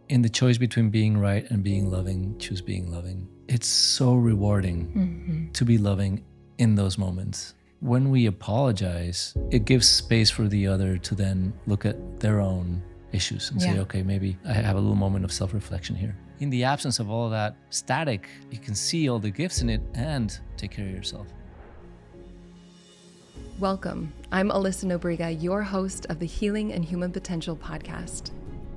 in the choice between being right and being loving, choose being loving. It's so rewarding to be loving in those moments. When we apologize, it gives space for the other to then look at their own issues and say, okay, maybe I have a little moment of self-reflection here. In the absence of all of that static, you can see all the gifts in it and take care of yourself. Welcome. I'm Alyssa Nobriga, your host of the Healing and Human Potential podcast,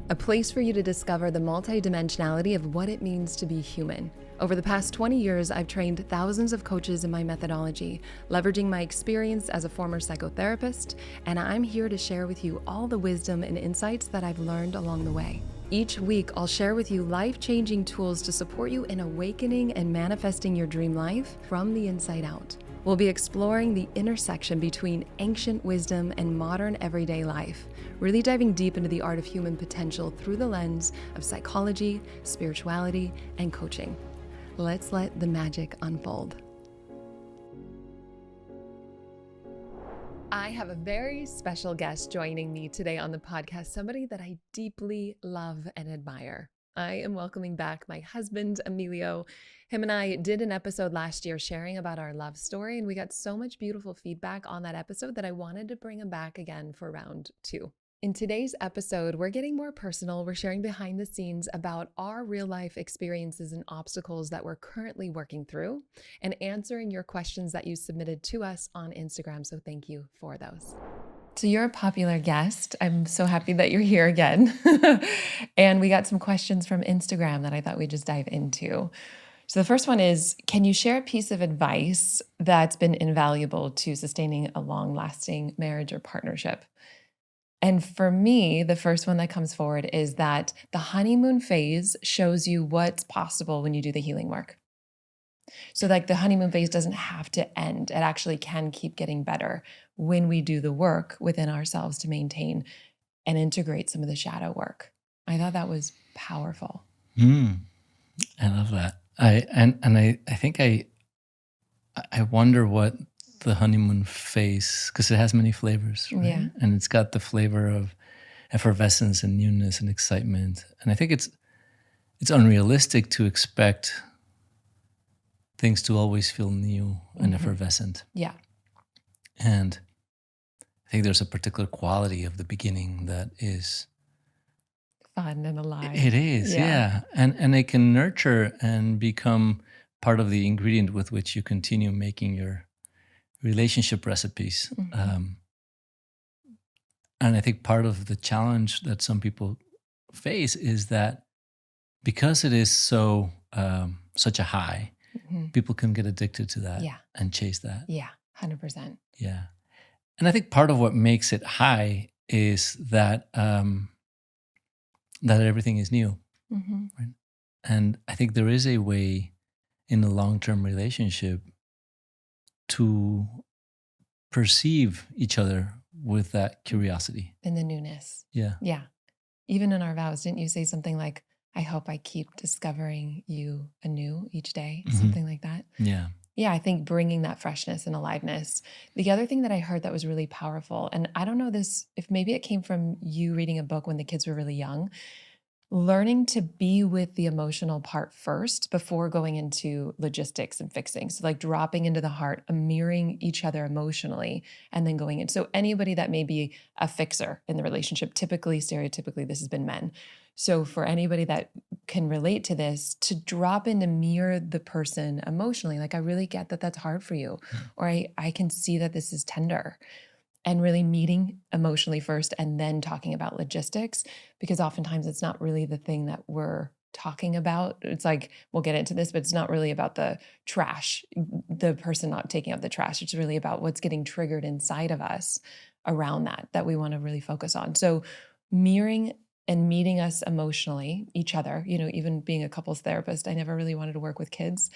a place for you to discover the multidimensionality of what it means to be human. Over the past 20 years, I've trained thousands of coaches in my methodology, leveraging my experience as a former psychotherapist, and I'm here to share with you all the wisdom and insights that I've learned along the way. Each week, I'll share with you life-changing tools to support you in awakening and manifesting your dream life from the inside out. We'll be exploring the intersection between ancient wisdom and modern everyday life, really diving deep into the art of human potential through the lens of psychology, spirituality, and coaching. Let's let the magic unfold. I have a very special guest joining me today on the podcast, somebody that I deeply love and admire. I am welcoming back my husband, Emilio. Him and I did an episode last year sharing about our love story, and we got so much beautiful feedback on that episode that I wanted to bring him back again for round 2. In today's episode, we're getting more personal. We're sharing behind the scenes about our real life experiences and obstacles that we're currently working through and answering your questions that you submitted to us on Instagram. So thank you for those. So you're a popular guest. I'm so happy that you're here again. And we got some questions from Instagram that I thought we'd just dive into. So the first one is, can you share a piece of advice that's been invaluable to sustaining a long-lasting marriage or partnership? And for me, the first one that comes forward is that the honeymoon phase shows you what's possible when you do the healing work. So like the honeymoon phase doesn't have to end. It actually can keep getting better when we do the work within ourselves to maintain and integrate some of the shadow work. I thought that was powerful. I love that. I think I wonder what the honeymoon phase, because it has many flavors, right? Yeah. And it's got the flavor of effervescence and newness and excitement. And I think it's unrealistic to expect things to always feel new and effervescent. Yeah. And I think there's a particular quality of the beginning that is Fun and alive. It is, yeah. And it can nurture and become part of the ingredient with which you continue making your relationship recipes. And I think part of the challenge that some people face is that because it is so such a high, people can get addicted to that and chase that. Yeah, 100%. Yeah. And I think part of what makes it high is that that everything is new. Right? And I think there is a way in a long-term relationship to perceive each other with that curiosity. And the newness. Yeah. Yeah. Even in our vows, didn't you say something like, I hope I keep discovering you anew each day, something like that? Yeah. Yeah, I think bringing that freshness and aliveness. The other thing that I heard that was really powerful, and I don't know this, if maybe it came from you reading a book when the kids were really young, learning to be with the emotional part first before going into logistics and fixing. So like dropping into the heart, mirroring each other emotionally, and then going in. So anybody that may be a fixer in the relationship, typically, stereotypically, this has been men. So for anybody that can relate to this, to drop in to mirror the person emotionally, like I really get that that's hard for you, or I can see that this is tender. And really meeting emotionally first and then talking about logistics, because oftentimes it's not really the thing that we're talking about. It's like, we'll get into this, but it's not really about the trash, the person not taking out the trash. It's really about what's getting triggered inside of us around that we want to really focus on. So mirroring and meeting us emotionally, each other, even being a couples therapist, I never really wanted to work with kids.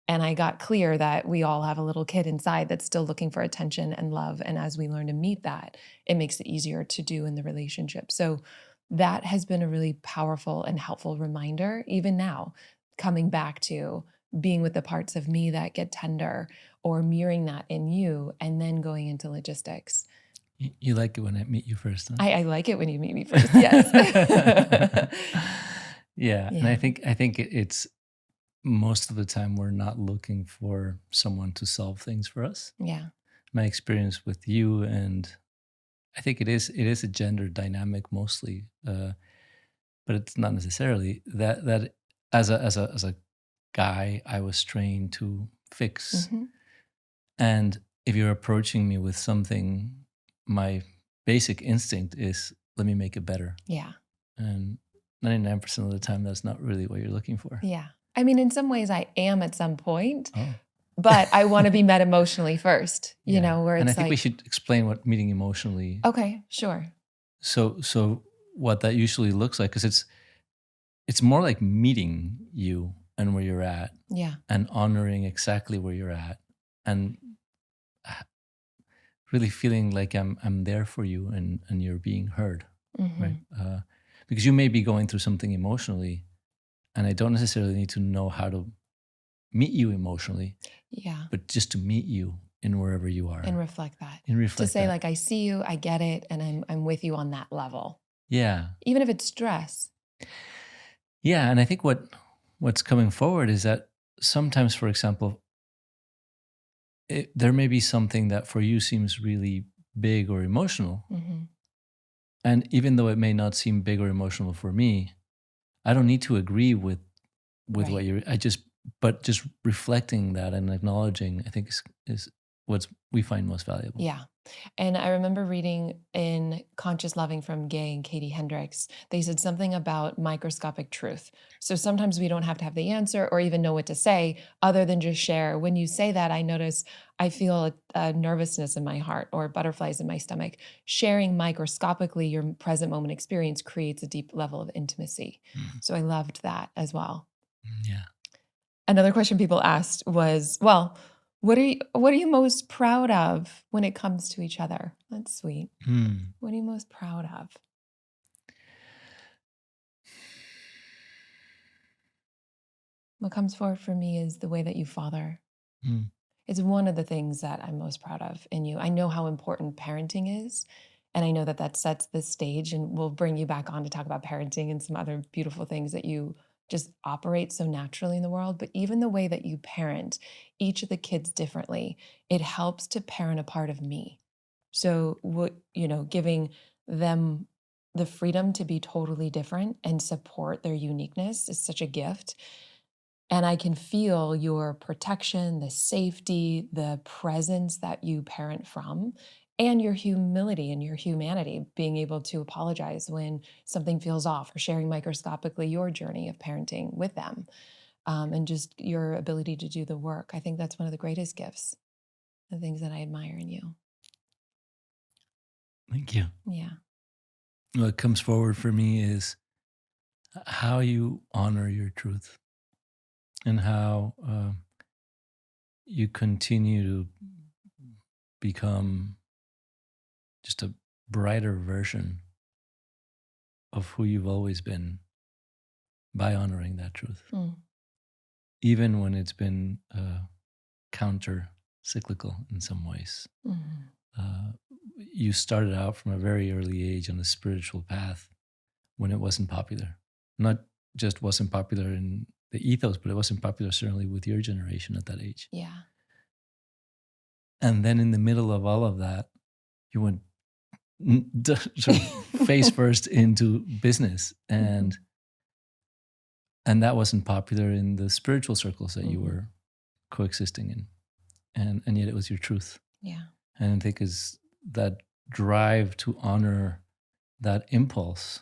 And I got clear that we all have a little kid inside that's still looking for attention and love. And as we learn to meet that, it makes it easier to do in the relationship. So that has been a really powerful and helpful reminder, even now, coming back to being with the parts of me that get tender or mirroring that in you and then going into logistics. You like it when I meet you first, huh? I like it when you meet me first, yes. Yeah. And Yeah. I think it's most of the time we're not looking for someone to solve things for us. Yeah. My experience with you, and I think it is a gender dynamic mostly, but it's not necessarily that as a guy I was trained to fix. Hmm. And if you're approaching me with something, my basic instinct is let me make it better. Yeah. And 99% of the time, that's not really what you're looking for. Yeah. I mean, in some ways I am at some point, Oh, but I want to be met emotionally first, yeah. where And I it's think we like, should explain what meeting emotionally. okay, sure. So what that usually looks like, because it's more like meeting you and where you're at, Yeah. and honoring exactly where you're at, and really feeling like I'm there for you, and you're being heard, right? Hmm. Because you may be going through something emotionally, and I don't necessarily need to know how to meet you emotionally, Yeah. but just to meet you in wherever you are, And reflect that. and To reflect say that. like, I see you, I get it, and I'm with you on that level. Yeah, Even if it's stress. yeah, and I think what's coming forward is that sometimes, for example, there may be something that for you seems really big or emotional, Hmm. and even though it may not seem big or emotional for me, I don't need to agree with what Right. you're. But just reflecting that and acknowledging, I think is what we find most valuable. Yeah. And I remember reading in Conscious Loving from Gay and Katie Hendricks, they said something about microscopic truth. So sometimes we don't have to have the answer or even know what to say other than just share. When you say that, I notice I feel a nervousness in my heart or butterflies in my stomach. Sharing microscopically your present moment experience creates a deep level of intimacy. Mm, So I loved that as well. yeah. Another question people asked was, well, what are you most proud of when it comes to each other? That's sweet. Mm, What are you most proud of? What comes forward for me is the way that you father. mm, It's one of the things that I'm most proud of in you. I know how important parenting is, and I know that that sets the stage, and we'll bring you back on to talk about parenting and some other beautiful things that you just operate so naturally in the world. But even the way that you parent each of the kids differently, it helps to parent a part of me. So, giving them the freedom to be totally different and support their uniqueness is such a gift. And I can feel your protection, the safety, the presence that you parent from, and your humility and your humanity, being able to apologize when something feels off or sharing microscopically your journey of parenting with them, and just your ability to do the work. I think that's one of the greatest gifts, the things that I admire in you. thank you. Yeah. What comes forward for me is how you honor your truth, and how you continue to become just a brighter version of who you've always been by honoring that truth, Mm. even when it's been counter cyclical in some ways. Mhm. Uh, you started out from a very early age on a spiritual path when it wasn't popular. Not just wasn't popular in the ethos, but it wasn't popular certainly with your generation at that age. Yeah. And then in the middle of all of that, you went sort of face first into business, Mhm. and that wasn't popular in the spiritual circles that you Mhm. were coexisting in, and yet it was your truth. Yeah. And I think is that drive to honor that impulse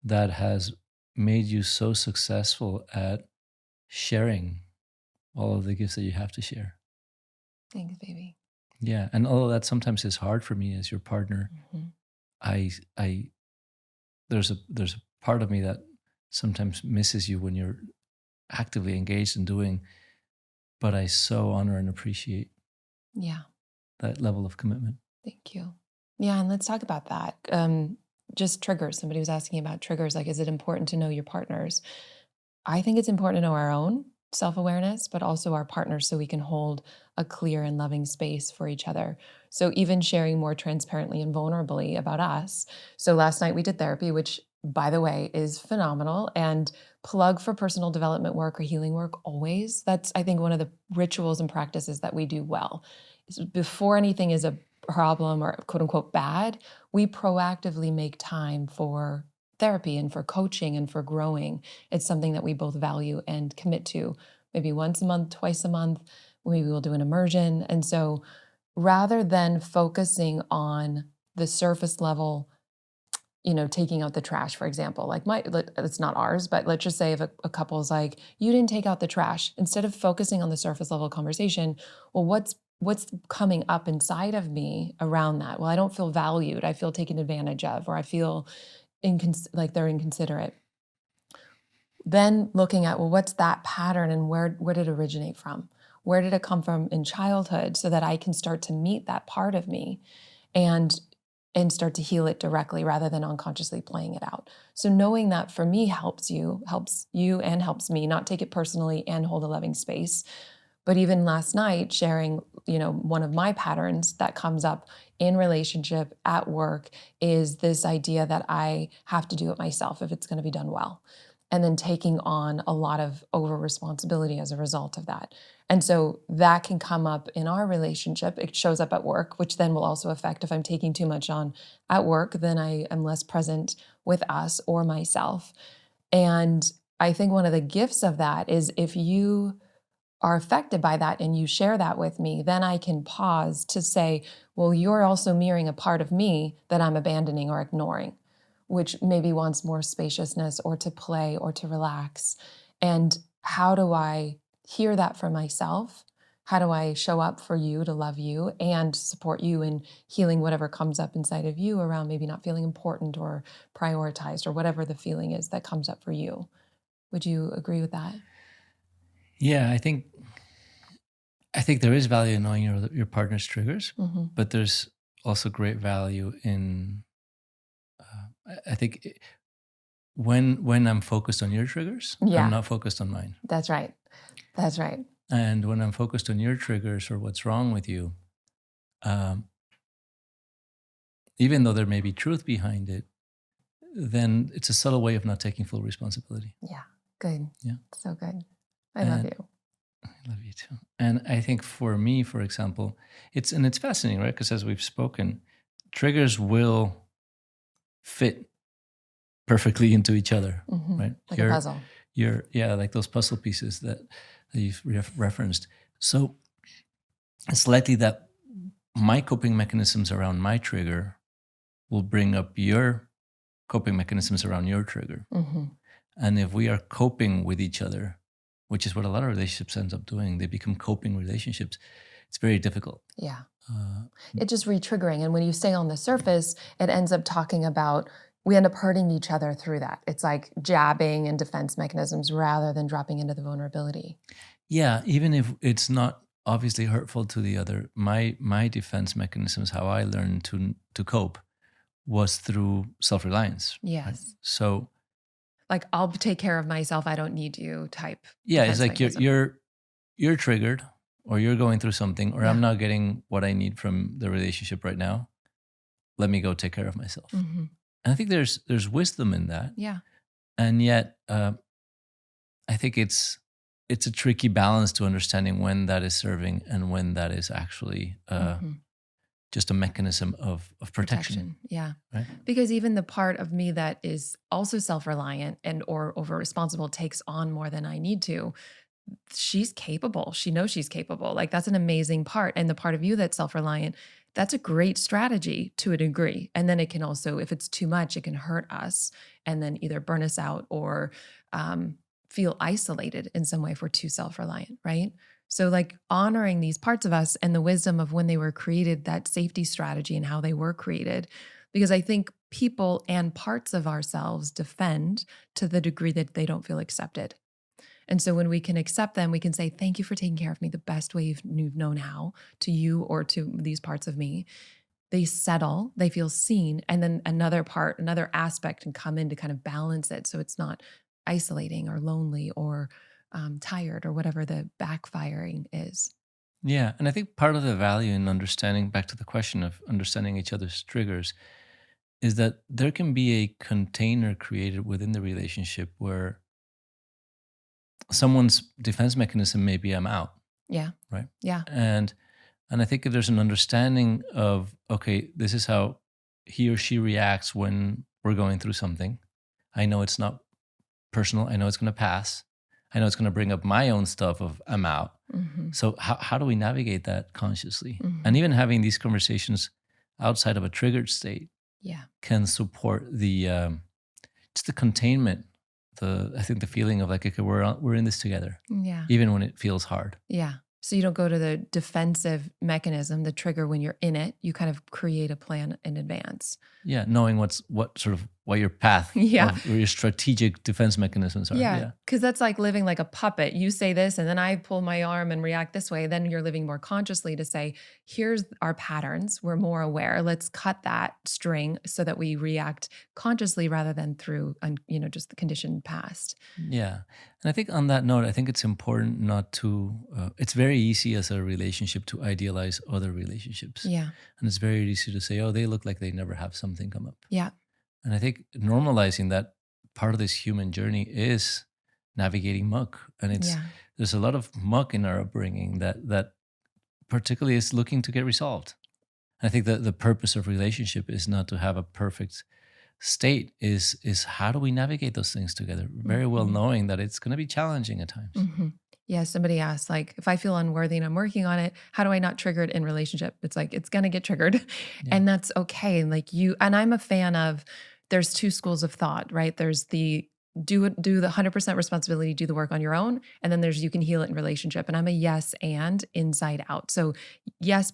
that has made you so successful at sharing all of the gifts that you have to share. Thanks, baby. Yeah, and although that sometimes is hard for me as your partner, Mhm. I there's a part of me that sometimes misses you when you're actively engaged in doing, but I so honor and appreciate Yeah. that level of commitment. Thank you. Yeah, and let's talk about that. Just triggers. Somebody was asking about triggers. Like, is it important to know your partners? I think it's important to know our own self awareness, but also our partners so we can hold a clear and loving space for each other. So, even sharing more transparently and vulnerably about us. So, last night we did therapy, which by the way, is phenomenal. And plug for personal development work or healing work always. That's, I think, one of the rituals and practices that we do well. Before anything is a problem or quote unquote bad, we proactively make time for therapy and for coaching and for growing. It's something that we both value and commit to, maybe once a month, twice a month. Maybe we'll do an immersion. And so rather than focusing on the surface level, taking out the trash, for example, like it's not ours, but let's just say if a couple is like, you didn't take out the trash, instead of focusing on the surface level conversation, well, what's coming up inside of me around that? Well, I don't feel valued. I feel taken advantage of, or I feel like they're inconsiderate. Then looking at, well, what's that pattern and where did it originate from? Where did it come from in childhood, so that I can start to meet that part of me and start to heal it directly rather than unconsciously playing it out. So knowing that for me helps you and helps me not take it personally and hold a loving space. But even last night, sharing, one of my patterns that comes up in relationship at work is this idea that I have to do it myself if it's going to be done well. And then taking on a lot of over responsibility as a result of that. And so that can come up in our relationship. It shows up at work, which then will also affect if I'm taking too much on at work, then I am less present with us or myself. And I think one of the gifts of that is if you are affected by that and you share that with me, then I can pause to say, well, you're also mirroring a part of me that I'm abandoning or ignoring, which maybe wants more spaciousness or to play or to relax. And how do I hear that for myself? How do I show up for you to love you and support you in healing whatever comes up inside of you around maybe not feeling important or prioritized or whatever the feeling is that comes up for you? Would you agree with that? Yeah, I think there is value in knowing your partner's triggers, but there's also great value in I think when I'm focused on your triggers, I'm not focused on mine. That's right. That's right. And when I'm focused on your triggers or what's wrong with you, even though there may be truth behind it, then it's a subtle way of not taking full responsibility. Yeah. Good. Yeah. So good. I love you. I love you too. And I think for me, for example, it's fascinating, right? Because as we've spoken, triggers will fit perfectly into each other, right? Like a puzzle. Like those puzzle pieces that you've referenced. So it's likely that my coping mechanisms around my trigger will bring up your coping mechanisms around your trigger. And if we are coping with each other, which is what a lot of relationships ends up doing, they become coping relationships. It's very difficult. Yeah. It's just re-triggering. And when you stay on the surface, it ends up talking about, we end up hurting each other through that. It's like jabbing and defense mechanisms rather than dropping into the vulnerability. Yeah, even if it's not obviously hurtful to the other, my defense mechanisms, how I learned to cope, was through self-reliance. Yes. Right? So, like, I'll take care of myself, I don't need you type. Yeah, it's like you're triggered, or you're going through something, or I'm not getting what I need from the relationship right now. Let me go take care of myself. And I think there's wisdom in that. Yeah. And yet, I think it's a tricky balance to understanding when that is serving and when that is actually just a mechanism of protection. Yeah. Right? Because even the part of me that is also self-reliant and or over-responsible takes on more than I need to. She's capable. She knows she's capable. Like, that's an amazing part. And the part of you that's self-reliant, that's a great strategy to a degree. And then it can also, if it's too much, it can hurt us and then either burn us out or feel isolated in some way if we're too self-reliant, right? So like honoring these parts of us and the wisdom of when they were created, that safety strategy and how they were created. Because I think people and parts of ourselves defend to the degree that they don't feel accepted. And so when we can accept them, we can say, thank you for taking care of me the best way you've known how, to you or to these parts of me. They settle, they feel seen. And then another aspect can come in to kind of balance it. So it's not isolating or lonely or tired or whatever the backfiring is. Yeah. And I think part of the value in understanding, back to the question of understanding each other's triggers, is that there can be a container created within the relationship where someone's defense mechanism may be I'm out, Yeah. right? Yeah. And I think if there's an understanding of, okay, this is how he or she reacts when we're going through something. I know it's not personal. I know it's going to pass. I know it's going to bring up my own stuff of I'm out. Hmm. So how do we navigate that consciously? Hmm. And even having these conversations outside of a triggered state Yeah. can support the just the containment. I think the feeling of like, okay, we're in this together, Yeah. even when it feels hard. Yeah. So you don't go to the defensive mechanism, the trigger when you're in it. You kind of create a plan in advance. Yeah, knowing what your path Yeah. of or your strategic defense mechanisms are. Yeah, Yeah. because that's like living like a puppet. You say this, and then I pull my arm and react this way. Then you're living more consciously to say, here's our patterns. We're more aware. Let's cut that string so that we react consciously rather than through, just the conditioned past. Yeah. And I think on that note, I think it's important not to, it's very easy as a relationship to idealize other relationships. Yeah. And it's very easy to say, oh, they look like they never have something come up. Yeah. And I think normalizing that part of this human journey is navigating muck. And Yeah. there's a lot of muck in our upbringing that particularly is looking to get resolved. I think that the purpose of relationship is not to have a perfect state, is how do we navigate those things together, very well Mhm. knowing that it's going to be challenging at times. Mhm. Yeah, somebody asked, like, if I feel unworthy and I'm working on it, how do I not trigger it in relationship? It's like, it's going to get triggered. Yeah. And that's okay. And and I'm a fan of, there's two schools of thought, right? There's the do the 100% responsibility, do the work on your own. And then there's you can heal it in relationship. And I'm a yes and inside out. So yes,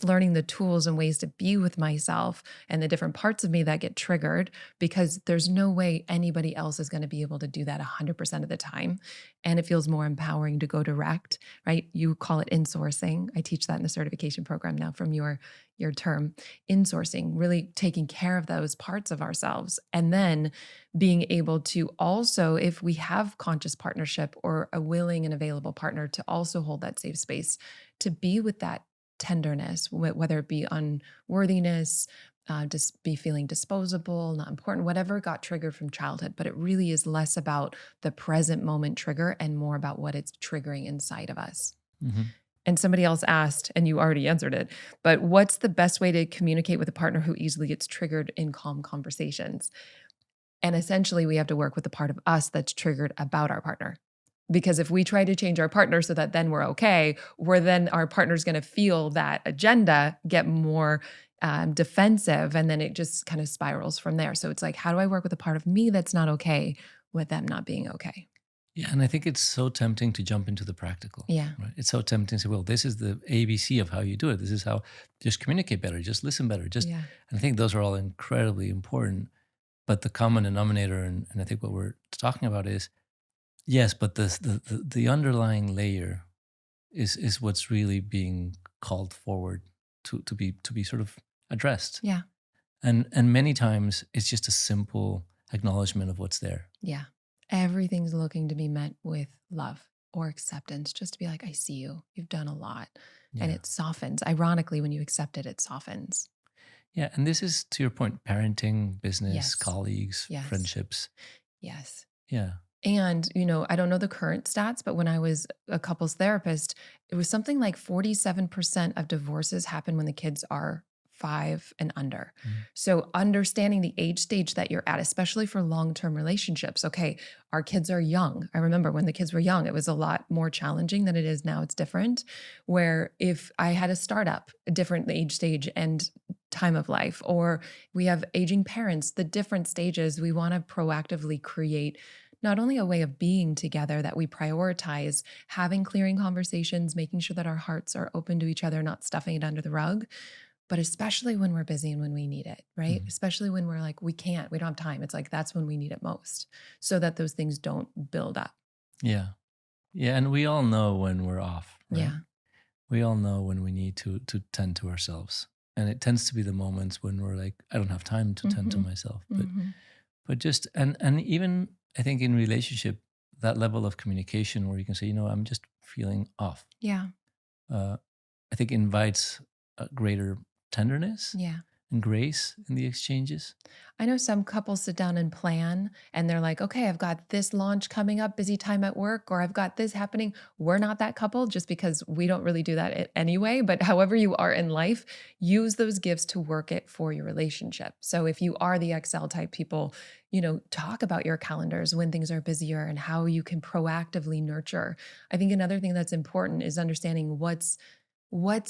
learning the tools and ways to be with myself and the different parts of me that get triggered, because there's no way anybody else is going to be able to do that 100% of the time. And it feels more empowering to go direct, right? You call it insourcing. I teach that in the certification program now from your term, insourcing, really taking care of those parts of ourselves. And then being able to also, if we have conscious partnership or a willing and available partner, to also hold that safe space, to be with that tenderness, whether it be unworthiness, just be feeling disposable, not important, whatever got triggered from childhood. But it really is less about the present moment trigger and more about what it's triggering inside of us. Mhm. And somebody else asked, and you already answered it, but what's the best way to communicate with a partner who easily gets triggered in calm conversations? And essentially, we have to work with the part of us that's triggered about our partner. Because if we try to change our partner so that then we're okay, then our partner's going to feel that agenda, get more defensive, and then it just kind of spirals from there. So it's like, how do I work with a part of me that's not okay with them not being okay? Yeah, and I think it's so tempting to jump into the practical. Yeah. Right? It's so tempting to say, well, this is the ABC of how you do it. This is how just communicate better, just listen better. Yeah. And I think those are all incredibly important. But the common denominator, and I think what we're talking about is, yes, but the underlying layer is what's really being called forward to be sort of addressed. Yeah. And many times it's just a simple acknowledgement of what's there. Yeah. Everything's looking to be met with love or acceptance, just to be like, I see you. You've done a lot. And Yeah. it softens. Ironically, when you accept it, it softens. Yeah, and this is to your point, parenting, business, Yes. colleagues, Yes. friendships. Yes. Yeah. And, I don't know the current stats, but when I was a couples therapist, it was something like 47% of divorces happen when the kids are 5 and under. Mhm. So understanding the age stage that you're at, especially for long-term relationships. Okay, our kids are young. I remember when the kids were young, it was a lot more challenging than it is now. It's different. Where if I had a startup, a different age stage and time of life, or we have aging parents, the different stages, we want to proactively create not only a way of being together that we prioritize, having clearing conversations, making sure that our hearts are open to each other, not stuffing it under the rug, but especially when we're busy and when we need it, right? Mhm. Especially when we're like, we don't have time. It's like, that's when we need it most, so that those things don't build up. Yeah. Yeah, and we all know when we're off, right? Yeah. We all know when we need to tend to ourselves. And it tends to be the moments when we're like, I don't have time to tend to Mhm. myself. Mhm. But just and even I think in relationship, that level of communication where you can say, I'm just feeling off. Yeah. I think invites a greater tenderness Yeah. and grace in the exchanges? I know some couples sit down and plan and they're like, okay, I've got this launch coming up, busy time at work, or I've got this happening. We're not that couple just because we don't really do that anyway. But however you are in life, use those gifts to work it for your relationship. So if you are the Excel type people, talk about your calendars when things are busier and how you can proactively nurture. I think another thing that's important is understanding what's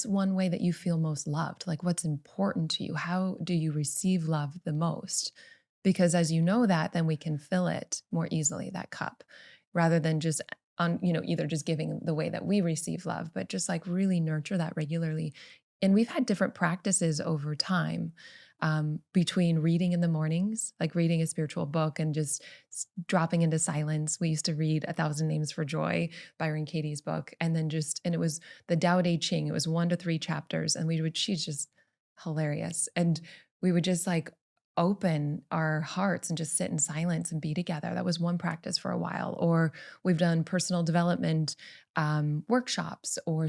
one way that you feel most loved? Like what's important to you? How do you receive love the most? Because as you know that, then we can fill it more easily, that cup, rather than just either just giving the way that we receive love, but just like really nurture that regularly. And we've had different practices over time, between reading in the mornings, like reading a spiritual book and just dropping into silence. We used to read A Thousand Names for Joy, Byron Katie's book, and then and it was the Tao Te Ching. It was 1 to 3 chapters, and she's just hilarious. And we would just like open our hearts and just sit in silence and be together. That was one practice for a while. Or we've done personal development workshops, or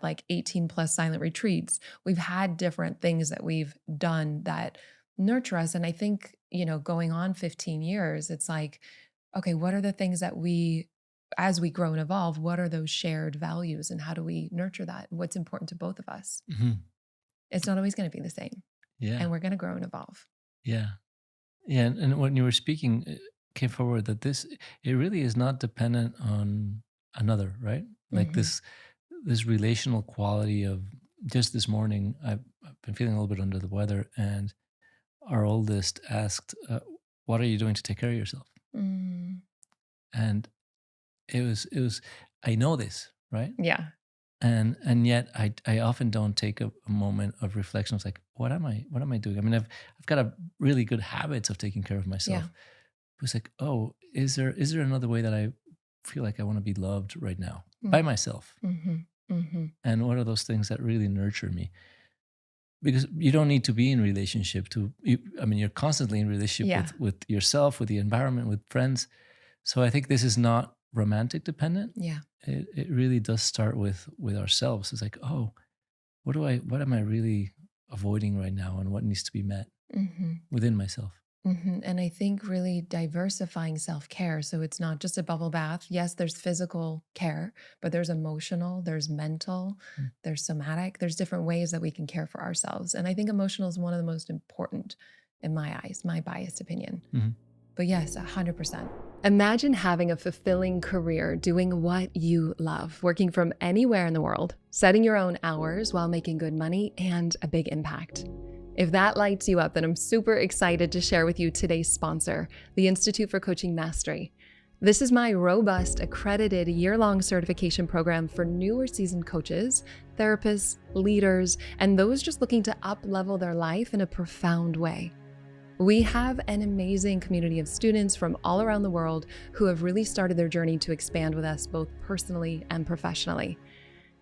like 18 plus silent retreats. We've had different things that we've done that nurture us. And I think, going on 15 years, it's like, okay, what are the things that as we grow and evolve, what are those shared values and how do we nurture that? What's important to both of us? It's not always going to be the same. Yeah. And we're going to grow and evolve. Yeah. Yeah. And when you were speaking, it came forward that it really is not dependent on another, right? Like this relational quality of just this morning, I've been feeling a little bit under the weather, and our oldest asked, what are you doing to take care of yourself? And it was, I know this, right? Yeah. And yet I often don't take a moment of reflection. It's like, what am I doing? I mean, I've got a really good habits of taking care of myself. Yeah. But it's like, oh, is there another way that I feel like I want to be loved right now by myself? And what are those things that really nurture me? Because you don't need to be in relationship you're constantly in relationship with yourself, with the environment, with friends. So I think this is not romantic dependent. Yeah. It really does start with ourselves. It's like, oh, what am I really avoiding right now, and what needs to be met within myself? And I think really diversifying self-care. So it's not just a bubble bath. Yes, there's physical care, but there's emotional, there's mental, there's somatic, there's different ways that we can care for ourselves. And I think emotional is one of the most important in my eyes, my biased opinion. But yes, 100%. Imagine having a fulfilling career doing what you love, working from anywhere in the world, setting your own hours while making good money and a big impact. If that lights you up, then I'm super excited to share with you today's sponsor, the Institute for Coaching Mastery. This is my robust, accredited year-long certification program for new or seasoned coaches, therapists, leaders, and those just looking to up-level their life in a profound way. We have an amazing community of students from all around the world who have really started their journey to expand with us both personally and professionally.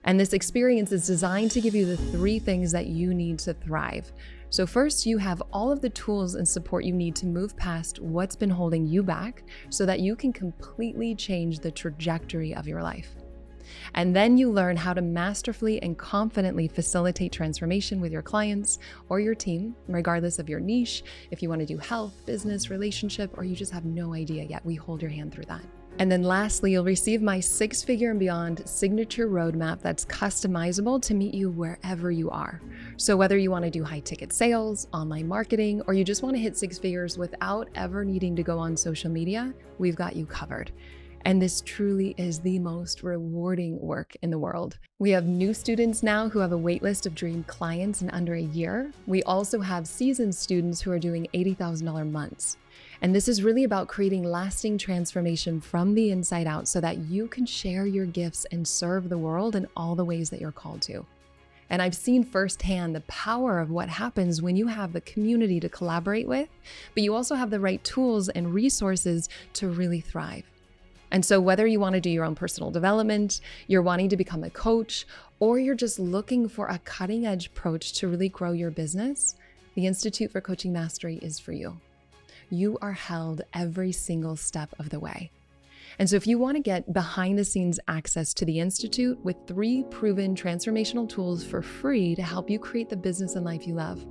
And this experience is designed to give you the 3 things that you need to thrive. So first, you have all of the tools and support you need to move past what's been holding you back so that you can completely change the trajectory of your life. And then you learn how to masterfully and confidently facilitate transformation with your clients or your team, regardless of your niche. If you want to do health, business, relationship, or you just have no idea yet, we hold your hand through that. And then lastly, you'll receive my 6-figure and beyond signature roadmap that's customizable to meet you wherever you are. So whether you want to do high ticket sales, online marketing, or you just want to hit 6 figures without ever needing to go on social media, we've got you covered. And this truly is the most rewarding work in the world. We have new students now who have a waitlist of dream clients in under a year. We also have seasoned students who are doing $80,000 months. And this is really about creating lasting transformation from the inside out so that you can share your gifts and serve the world in all the ways that you're called to. And I've seen firsthand the power of what happens when you have the community to collaborate with, but you also have the right tools and resources to really thrive. And so whether you want to do your own personal development, you're wanting to become a coach, or you're just looking for a cutting edge approach to really grow your business, the Institute for Coaching Mastery is for you. You are held every single step of the way. And so if you want to get behind the scenes access to the Institute with 3 proven transformational tools for free to help you create the business and life you love,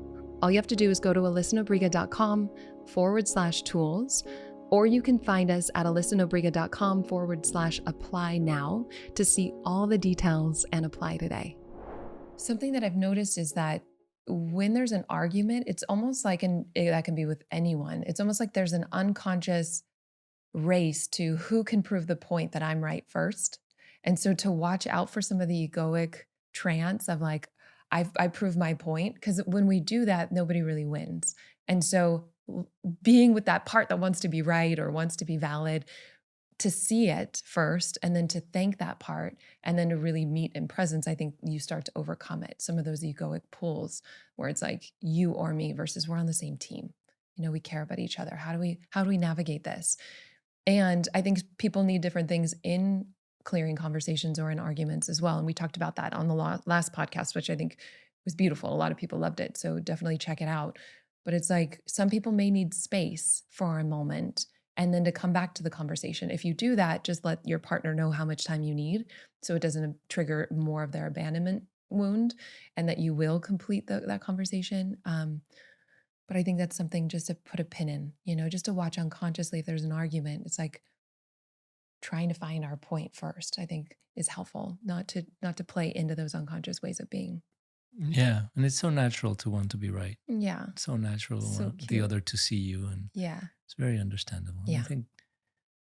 All you have to do is go to alyssanobriga.com/tools, or you can find us at alyssanobriga.com/apply now to see all the details and apply today. Something that I've noticed is that when there's an argument, it's almost like, and that can be with anyone, it's almost like there's an unconscious race to who can prove the point that I'm right first. And so to watch out for some of the egoic trance of like, I prove my point, because when we do that, nobody really wins. And so being with that part that wants to be right or wants to be valid, to see it first and then to thank that part and then to really meet in presence, I think you start to overcome it. Some of those egoic pulls where it's like you or me versus we're on the same team. You know, we care about each other. How do we navigate this? And I think people need different things in clearing conversations or in arguments as well. And we talked about that on the last podcast, which I think was beautiful. A lot of people loved it. So definitely check it out. But it's like some people may need space for a moment and then to come back to the conversation. If you do that, just let your partner know how much time you need so it doesn't trigger more of their abandonment wound and that you will complete that conversation. But I think that's something just to put a pin in, you know, just to watch unconsciously if there's an argument. It's like trying to find our point first, I think is helpful, not to play into those unconscious ways of being. Yeah. And it's so natural to want to be right. Yeah. It's so natural to So want the cute. other to see you. And Yeah. it's very understandable. And Yeah. I think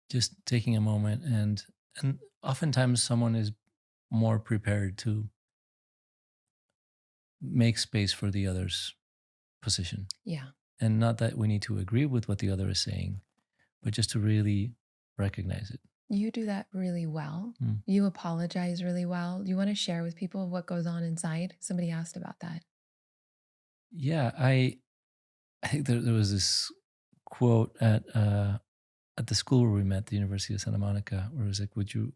just taking a moment and oftentimes someone is more prepared to make space for the other's position. Yeah. And not that we need to agree with what the other is saying, but just to really recognize it. You do that really well. Mm. You apologize really well. You want to share with people what goes on inside? Somebody asked about that. Yeah, I think there was this quote at the school where we met, the University of Santa Monica, where it was like, would you,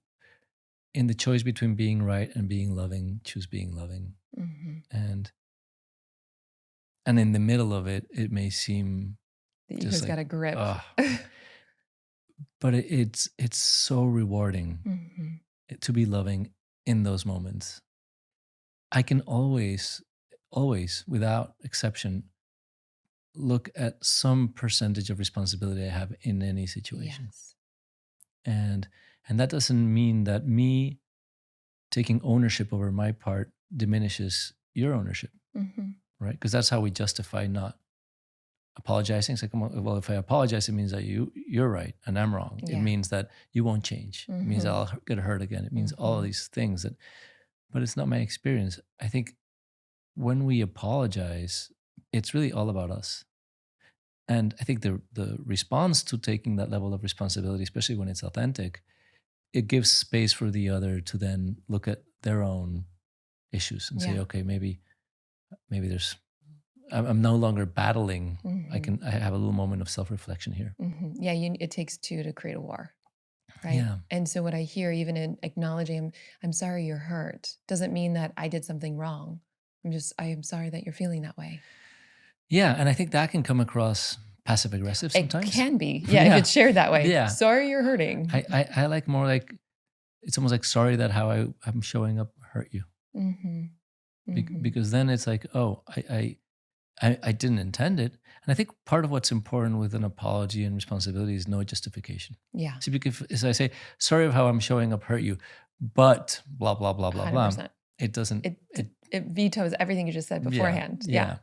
in the choice between being right and being loving, choose being loving? Mm-hmm. And in the middle of it, it may seem The just ego's like, got a grip. but it's so rewarding Mm-hmm. to be loving in those moments. I can always, without exception, look at some percentage of responsibility I have in any situation. Yes. And that doesn't mean that me taking ownership over my part diminishes your ownership, Mm-hmm. right? Because that's how we justify not apologizing. It's like, well, if I apologize, it means that you're right and I'm wrong. Yeah. It means that you won't change. It means that I'll get hurt again. It means all of these things but it's not my experience. I think when we apologize, it's really all about us. And I think the response to taking that level of responsibility, especially when it's authentic, it gives space for the other to then look at their own issues and say, Yeah. okay, maybe there's, I'm no longer battling. Mm-hmm. I have a little moment of self-reflection here. Mm-hmm. Yeah, it takes two to create a war, right? Yeah. And so what I hear, even in acknowledging, I'm sorry you're hurt, doesn't mean that I did something wrong. I am sorry that you're feeling that way. Yeah, and I think that can come across passive aggressive sometimes. It can be, yeah, if it's shared that way. Yeah. Sorry you're hurting. I like more like, it's almost like sorry that how I'm showing up hurt you. Mm-hmm. Mm-hmm. Because then it's like, oh, I didn't intend it. And I think part of what's important with an apology and responsibility is no justification. Yeah. See, because as I say, sorry of how I'm showing up hurt you, but blah, blah, blah, blah, 100%. blah. It doesn't. It vetoes everything you just said beforehand. Yeah.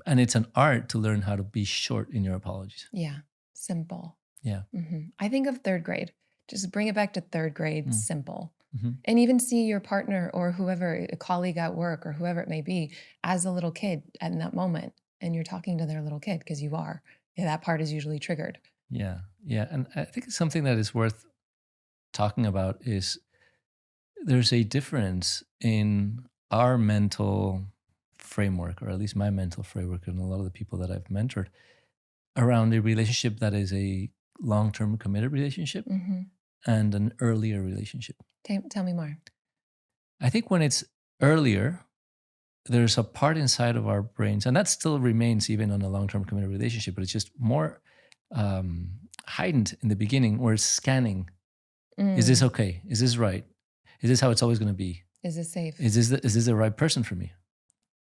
And it's an art to learn how to be short in your apologies. Yeah. Simple. Yeah. Mm-hmm. I think of third grade. Just bring it back to third grade, simple. Mm-hmm. And even see your partner or whoever, a colleague at work or whoever it may be, as a little kid in that moment. And you're talking to their little kid because you are. Yeah, that part is usually triggered. Yeah. Yeah. And I think something that is worth talking about is there's a difference in our mental framework, or at least my mental framework, and a lot of the people that I've mentored around a relationship that is a long-term committed relationship and an earlier relationship. Tell me more. I think when it's earlier, there's a part inside of our brains, and that still remains even on a long-term committed relationship, but it's just more heightened in the beginning, where it's scanning. Is this okay? Is this right? Is this how it's always going to be? Is this safe? Is this the right person for me?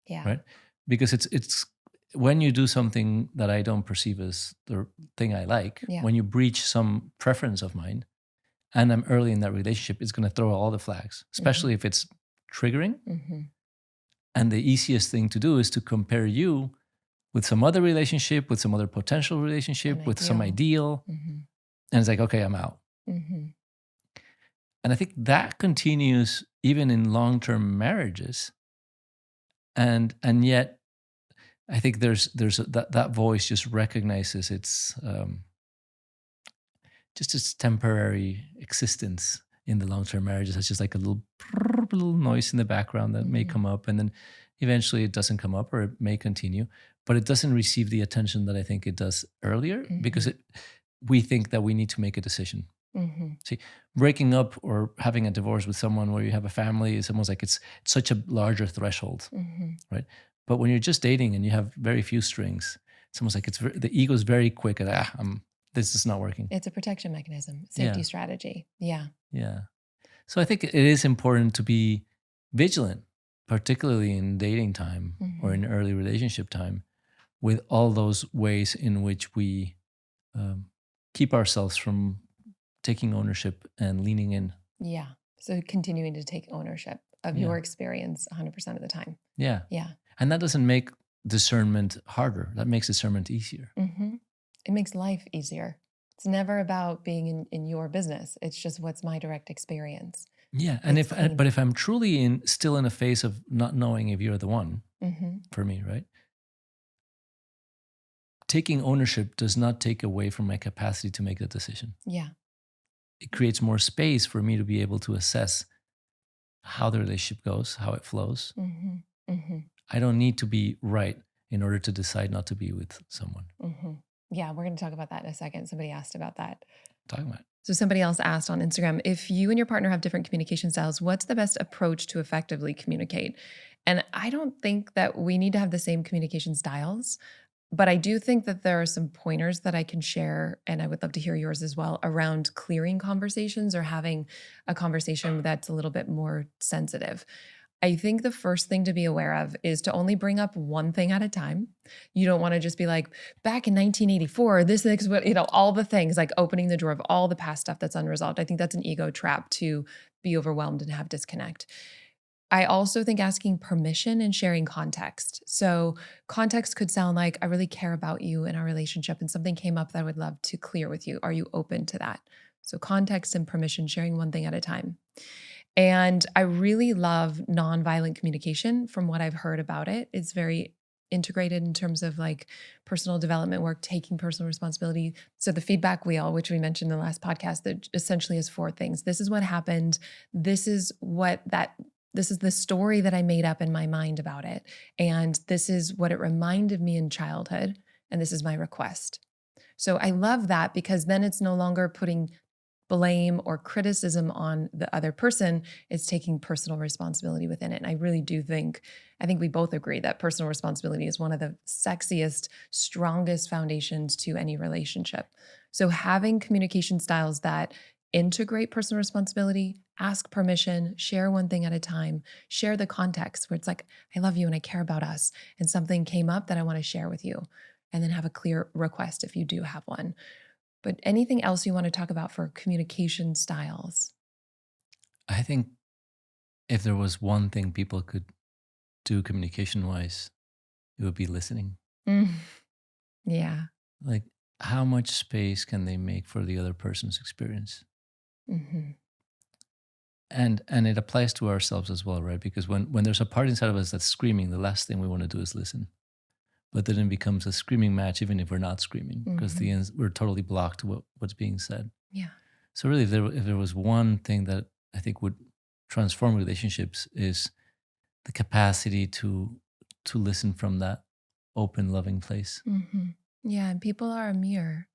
Yeah. Right? Because it's when you do something that I don't perceive as the thing I like, Yeah. when you breach some preference of mine, and I'm early in that relationship, it's going to throw all the flags, especially if it's triggering. And the easiest thing to do is to compare you with some other relationship, with some other potential relationship, with some ideal. And it's like, okay, I'm out. And I think that continues even in long-term marriages. And yet, I think that voice just recognizes its just its temporary existence in the long-term marriages. It's just like a little noise in the background that may come up, and then eventually it doesn't come up, or it may continue, but it doesn't receive the attention that I think it does earlier, because we think that we need to make a decision. See, breaking up or having a divorce with someone where you have a family is almost like it's such a larger threshold, right? But when you're just dating and you have very few strings, it's almost like the ego is very quick at this is not working. It's a protection mechanism, safety strategy. Yeah. So I think it is important to be vigilant, particularly in dating time or in early relationship time, with all those ways in which we keep ourselves from taking ownership and leaning in. Yeah. So continuing to take ownership of your experience 100% of the time. Yeah. Yeah. And that doesn't make discernment harder. That makes discernment easier. It makes life easier. It's never about being in your business. It's just what's my direct experience. Yeah. And if I'm truly still in a phase of not knowing if you're the one for me, right? Taking ownership does not take away from my capacity to make a decision. Yeah. It creates more space for me to be able to assess how the relationship goes, how it flows. I don't need to be right in order to decide not to be with someone. Yeah, we're going to talk about that in a second. Somebody asked about that. Talking about it. So somebody else asked on Instagram, if you and your partner have different communication styles, what's the best approach to effectively communicate? And I don't think that we need to have the same communication styles, but I do think that there are some pointers that I can share, and I would love to hear yours as well, around clearing conversations or having a conversation that's a little bit more sensitive. I think the first thing to be aware of is to only bring up one thing at a time. You don't want to just be like, back in 1984, this is what, all the things, like opening the door of all the past stuff that's unresolved. I think that's an ego trap to be overwhelmed and have disconnect. I also think asking permission and sharing context. So context could sound like, I really care about you in our relationship and something came up that I would love to clear with you. Are you open to that? So context and permission, sharing one thing at a time. And I really love nonviolent communication from what I've heard about it. It's very integrated in terms of like personal development work, taking personal responsibility. So the feedback wheel, which we mentioned in the last podcast, that essentially is 4 things. This is what happened. This is the story that I made up in my mind about it. And this is what it reminded me in childhood. And this is my request. So I love that, because then it's no longer putting blame or criticism on the other person. It's taking personal responsibility within it. And I really do think we both agree that personal responsibility is one of the sexiest, strongest foundations to any relationship. So having communication styles that integrate personal responsibility, ask permission, share one thing at a time, share the context where it's like, I love you and I care about us, and something came up that I want to share with you, and then have a clear request if you do have one. But anything else you want to talk about for communication styles? I think if there was one thing people could do communication-wise, it would be listening. Yeah. Like, how much space can they make for the other person's experience? And it applies to ourselves as well, right? Because when there's a part inside of us that's screaming, the last thing we want to do is listen. But then it becomes a screaming match, even if we're not screaming, because we're totally blocked to what's being said. Yeah. So really, if there was one thing that I think would transform relationships, is the capacity to listen from that open, loving place. Yeah, and people are a mirror.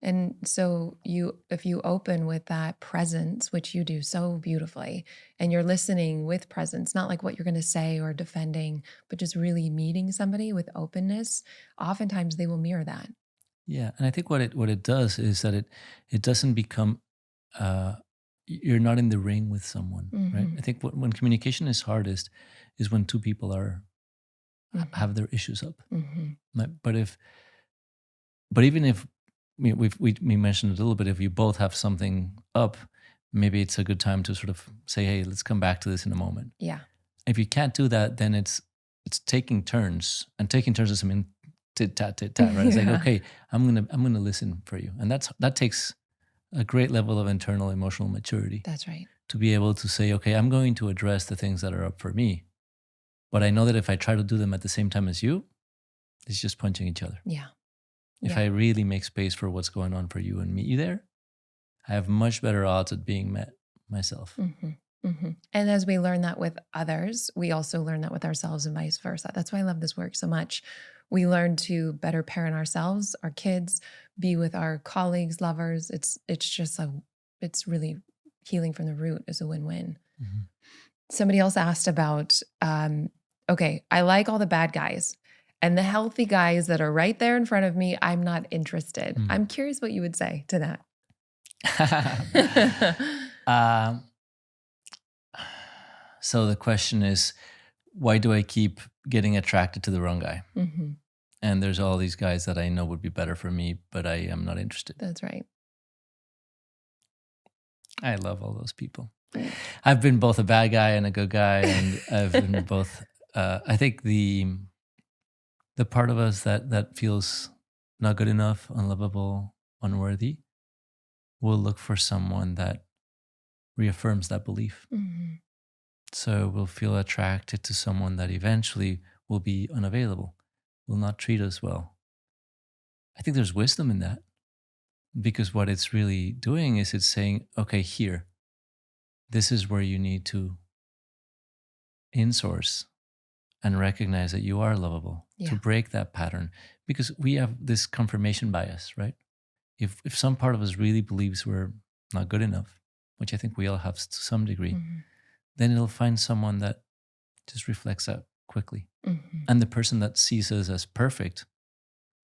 And so if you open with that presence, which you do so beautifully, and you're listening with presence, not like what you're going to say or defending, but just really meeting somebody with openness, oftentimes they will mirror that. Yeah, and I think what it does is that it doesn't become you're not in the ring with someone, right? I think when communication is hardest is when two people are have their issues up. Mhm. But even if we mentioned a little bit, if you both have something up, maybe it's a good time to sort of say, hey, let's come back to this in a moment. Yeah. If you can't do that, then it's taking turns, and taking turns doesn't mean tit tat, right? It's like, Yeah. okay, I'm gonna listen for you, and that takes a great level of internal emotional maturity That's right. to be able to say, okay, I'm going to address the things that are up for me, but I know that if I try to do them at the same time as you, it's just punching each other. Yeah. If Yeah. I really make space for what's going on for you and meet you there, I have much better odds at being met myself. And as we learn that with others, we also learn that with ourselves and vice versa. That's why I love this work so much. We learn to better parent ourselves, our kids, be with our colleagues, lovers. It's really healing from the root is a win-win. Mhm. Somebody else asked about, okay, I like all the bad guys. And the healthy guys that are right there in front of me, I'm not interested. Mm. I'm curious what you would say to that. So the question is, why do I keep getting attracted to the wrong guy? Mhm. And there's all these guys that I know would be better for me, but I am not interested. That's right. I love all those people. I've been both a bad guy and a good guy, and I've been both. I think the part of us that feels not good enough, unlovable, unworthy, will look for someone that reaffirms that belief. Mhm. So we'll feel attracted to someone that eventually will be unavailable, will not treat us well. I think there's wisdom in that, because what it's really doing is it's saying, okay, here, this is where you need to insource and recognize that you are lovable, Yeah. to break that pattern, because we have this confirmation bias, right? If some part of us really believes we're not good enough, which I think we all have to some degree, then it'll find someone that just reflects that quickly. And the person that sees us as perfect,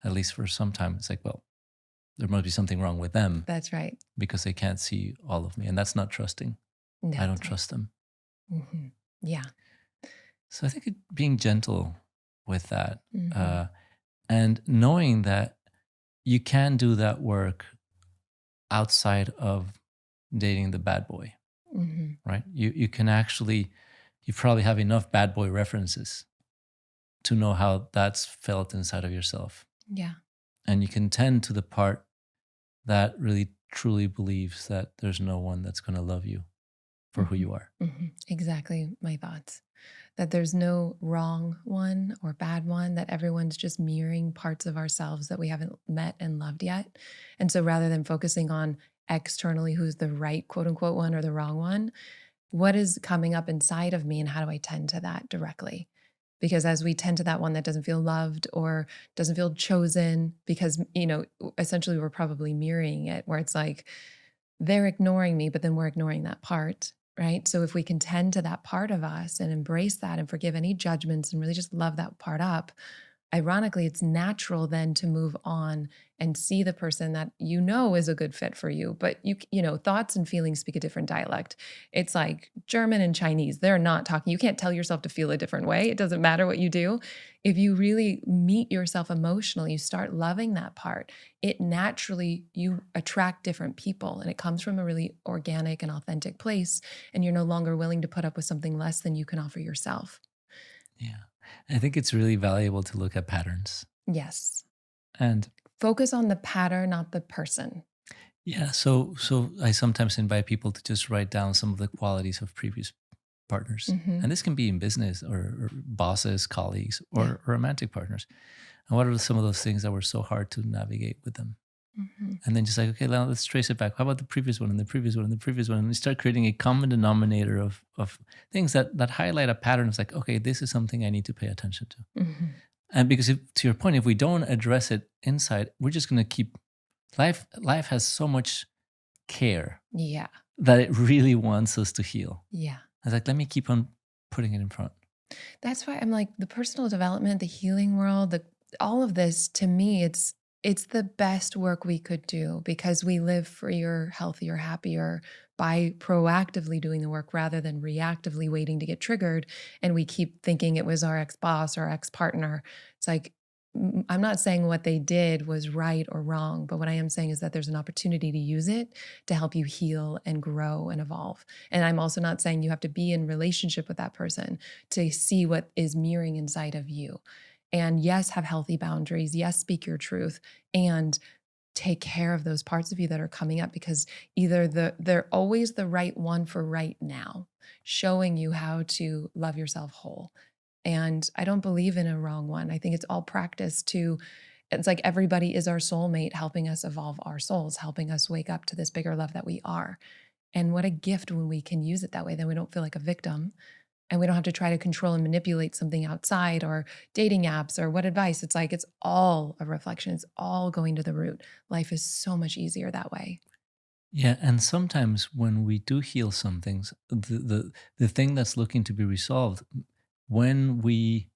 at least for some time, it's like, well, there must be something wrong with them. That's right. Because they can't see all of me. And that's not trusting. I don't trust them. Yeah. So I think being gentle with that, and knowing that you can do that work outside of dating the bad boy, right? You can actually, you probably have enough bad boy references to know how that's felt inside of yourself. Yeah. And you can tend to the part that really truly believes that there's no one that's going to love you for who you are. Exactly my thoughts. That there's no wrong one or bad one, that everyone's just mirroring parts of ourselves that we haven't met and loved yet. And so rather than focusing on externally who's the right quote unquote one or the wrong one, what is coming up inside of me and how do I tend to that directly? Because as we tend to that one that doesn't feel loved or doesn't feel chosen, because, essentially we're probably mirroring it where it's like they're ignoring me, but then we're ignoring that part, right? So if we can tend to that part of us and embrace that and forgive any judgments and really just love that part up, ironically, it's natural then to move on and see the person that is a good fit for you. But thoughts and feelings speak a different dialect. It's like German and Chinese. They're not talking. You can't tell yourself to feel a different way. It doesn't matter what you do. If you really meet yourself emotionally, you start loving that part. It naturally, you attract different people, and it comes from a really organic and authentic place. And you're no longer willing to put up with something less than you can offer yourself. Yeah. I think it's really valuable to look at patterns. Yes. And focus on the pattern, not the person. Yeah. So I sometimes invite people to just write down some of the qualities of previous partners. And this can be in business or bosses, colleagues, or romantic partners. And what are some of those things that were so hard to navigate with them? And then just like, okay, now let's trace it back. How about the previous one and the previous one and the previous one? And we start creating a common denominator of things that highlight a pattern. It's like, okay, this is something I need to pay attention to. And because to your point, if we don't address it inside, we're just going to keep life has so much care. Yeah. That it really wants us to heal. Yeah. I was like, let me keep on putting it in front. That's why I'm like, the personal development, the healing world, all of this, to me, it's it's the best work we could do because we live freer, healthier, happier by proactively doing the work rather than reactively waiting to get triggered. And we keep thinking it was our ex boss or ex partner. It's like, I'm not saying what they did was right or wrong, but what I am saying is that there's an opportunity to use it to help you heal and grow and evolve. And I'm also not saying you have to be in relationship with that person to see what is mirroring inside of you. And yes, have healthy boundaries. Yes, speak your truth and take care of those parts of you that are coming up because either they're always the right one for right now, showing you how to love yourself whole. And I don't believe in a wrong one. I think it's all practice to, it's like everybody is our soulmate, helping us evolve our souls, helping us wake up to this bigger love that we are. And what a gift when we can use it that way. Then we don't feel like a victim and we don't have to try to control and manipulate something outside or dating apps or what advice. It's like it's all a reflection. It's all going to the root. Life is so much easier that way. Yeah, and sometimes when we do heal some things, the thing that's looking to be resolved, when we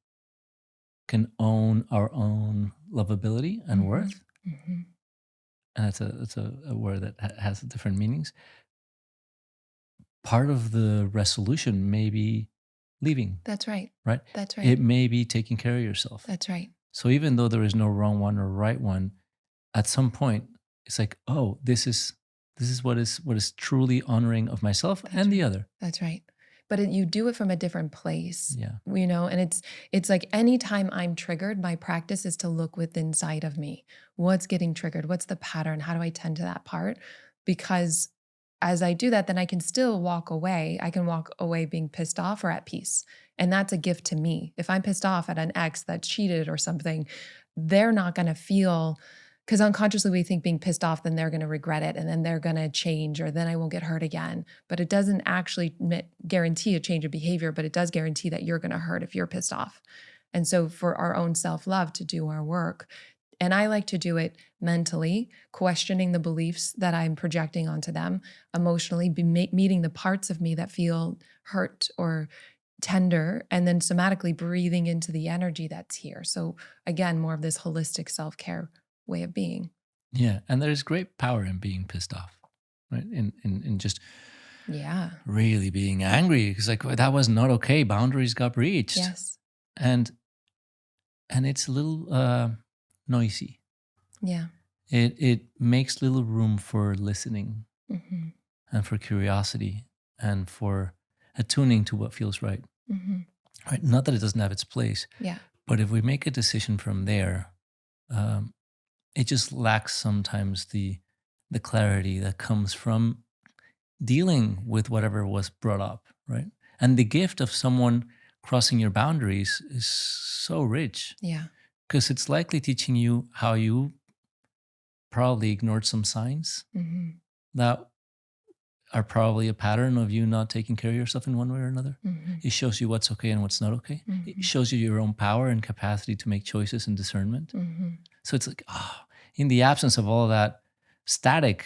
can own our own lovability and Mhm, worth, mhm. and that's a word that has different meanings. Part of the resolution may be leaving, That's right. right? That's right. It may be taking care of yourself. That's right. So even though there is no wrong one or right one, at some point it's like, oh, this is what is truly honoring of myself That's and the right. other. That's right. But you do it from a different place, Yeah. and it's like anytime I'm triggered, my practice is to look within inside of me. What's getting triggered? What's the pattern? How do I tend to that part? Because as I do that, then I can still walk away. I can walk away being pissed off or at peace. And that's a gift to me. If I'm pissed off at an ex that cheated or something, they're not going to feel because unconsciously we think being pissed off, then they're going to regret it and then they're going to change or then I won't get hurt again. But it doesn't actually guarantee a change of behavior, but it does guarantee that you're going to hurt if you're pissed off. And so for our own self love to do our work, and I like to do it mentally, questioning the beliefs that I'm projecting onto them, emotionally, meeting the parts of me that feel hurt or tender, and then somatically breathing into the energy that's here. So, again, more of this holistic self care way of being. Yeah. And there's great power in being pissed off, right? In just Yeah. really being angry. Because like that was not okay. Boundaries got breached. Yes. And it's a little noisy. Yeah. It makes little room for listening Hmm. and for curiosity and for attuning to what feels right. Hmm. Right? Not that it doesn't have its place, Yeah. but if we make a decision from there, um, it just lacks sometimes the clarity that comes from dealing with whatever was brought up, right? And the gift of someone crossing your boundaries is so rich Yeah. because it's likely teaching you how you probably ignored some signs Hmm. that are probably a pattern of you not taking care of yourself in one way or another. Hmm. It shows you what's okay and what's not okay. It Hmm. shows you your own power and capacity to make choices and discernment. Hmm. So it's like, in the absence of all that static,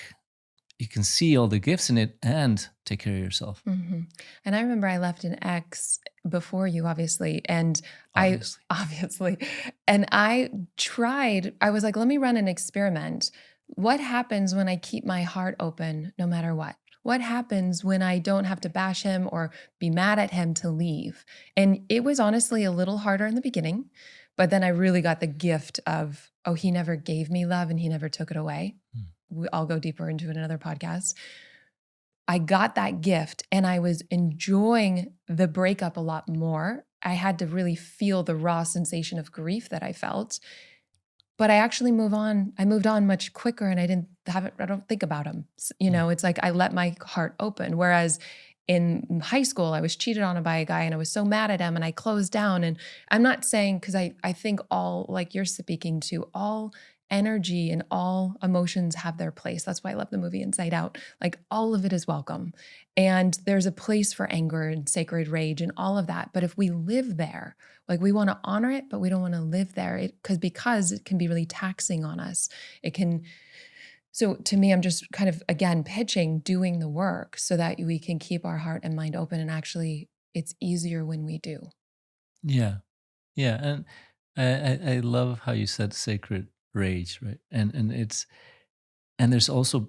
you can see all the gifts in it and take care of yourself, Hmm. And I remember I left an ex before you, obviously, and I obviously. obviously, and I tried. I was like, let me run an experiment. What happens when I keep my heart open, no matter what? What happens when I don't have to bash him or be mad at him to leave? And it was honestly a little harder in the beginning, but then I really got the gift of, oh, he never gave me love and he never took it away. Mm. I'll go deeper into it in another podcast. I got that gift and I was enjoying the breakup a lot more. I had to really feel the raw sensation of grief that I felt. But I actually I moved on much quicker and I don't think about him. Mm. It's like I let my heart open. Whereas in high school, I was cheated on by a guy and I was so mad at him and I closed down. And I'm not saying, because I think all, like you're speaking to, all energy and all emotions have their place. That's why I love the movie Inside Out. Like all of it is welcome. And there's a place for anger and sacred rage and all of that. But if we live there, like we want to honor it, but we don't want to live there because it can be really taxing on us. It can. So to me, I'm just kind of again pitching doing the work so that we can keep our heart and mind open. And actually, it's easier when we do. Yeah. Yeah. And I love how you said sacred rage, right? And there's also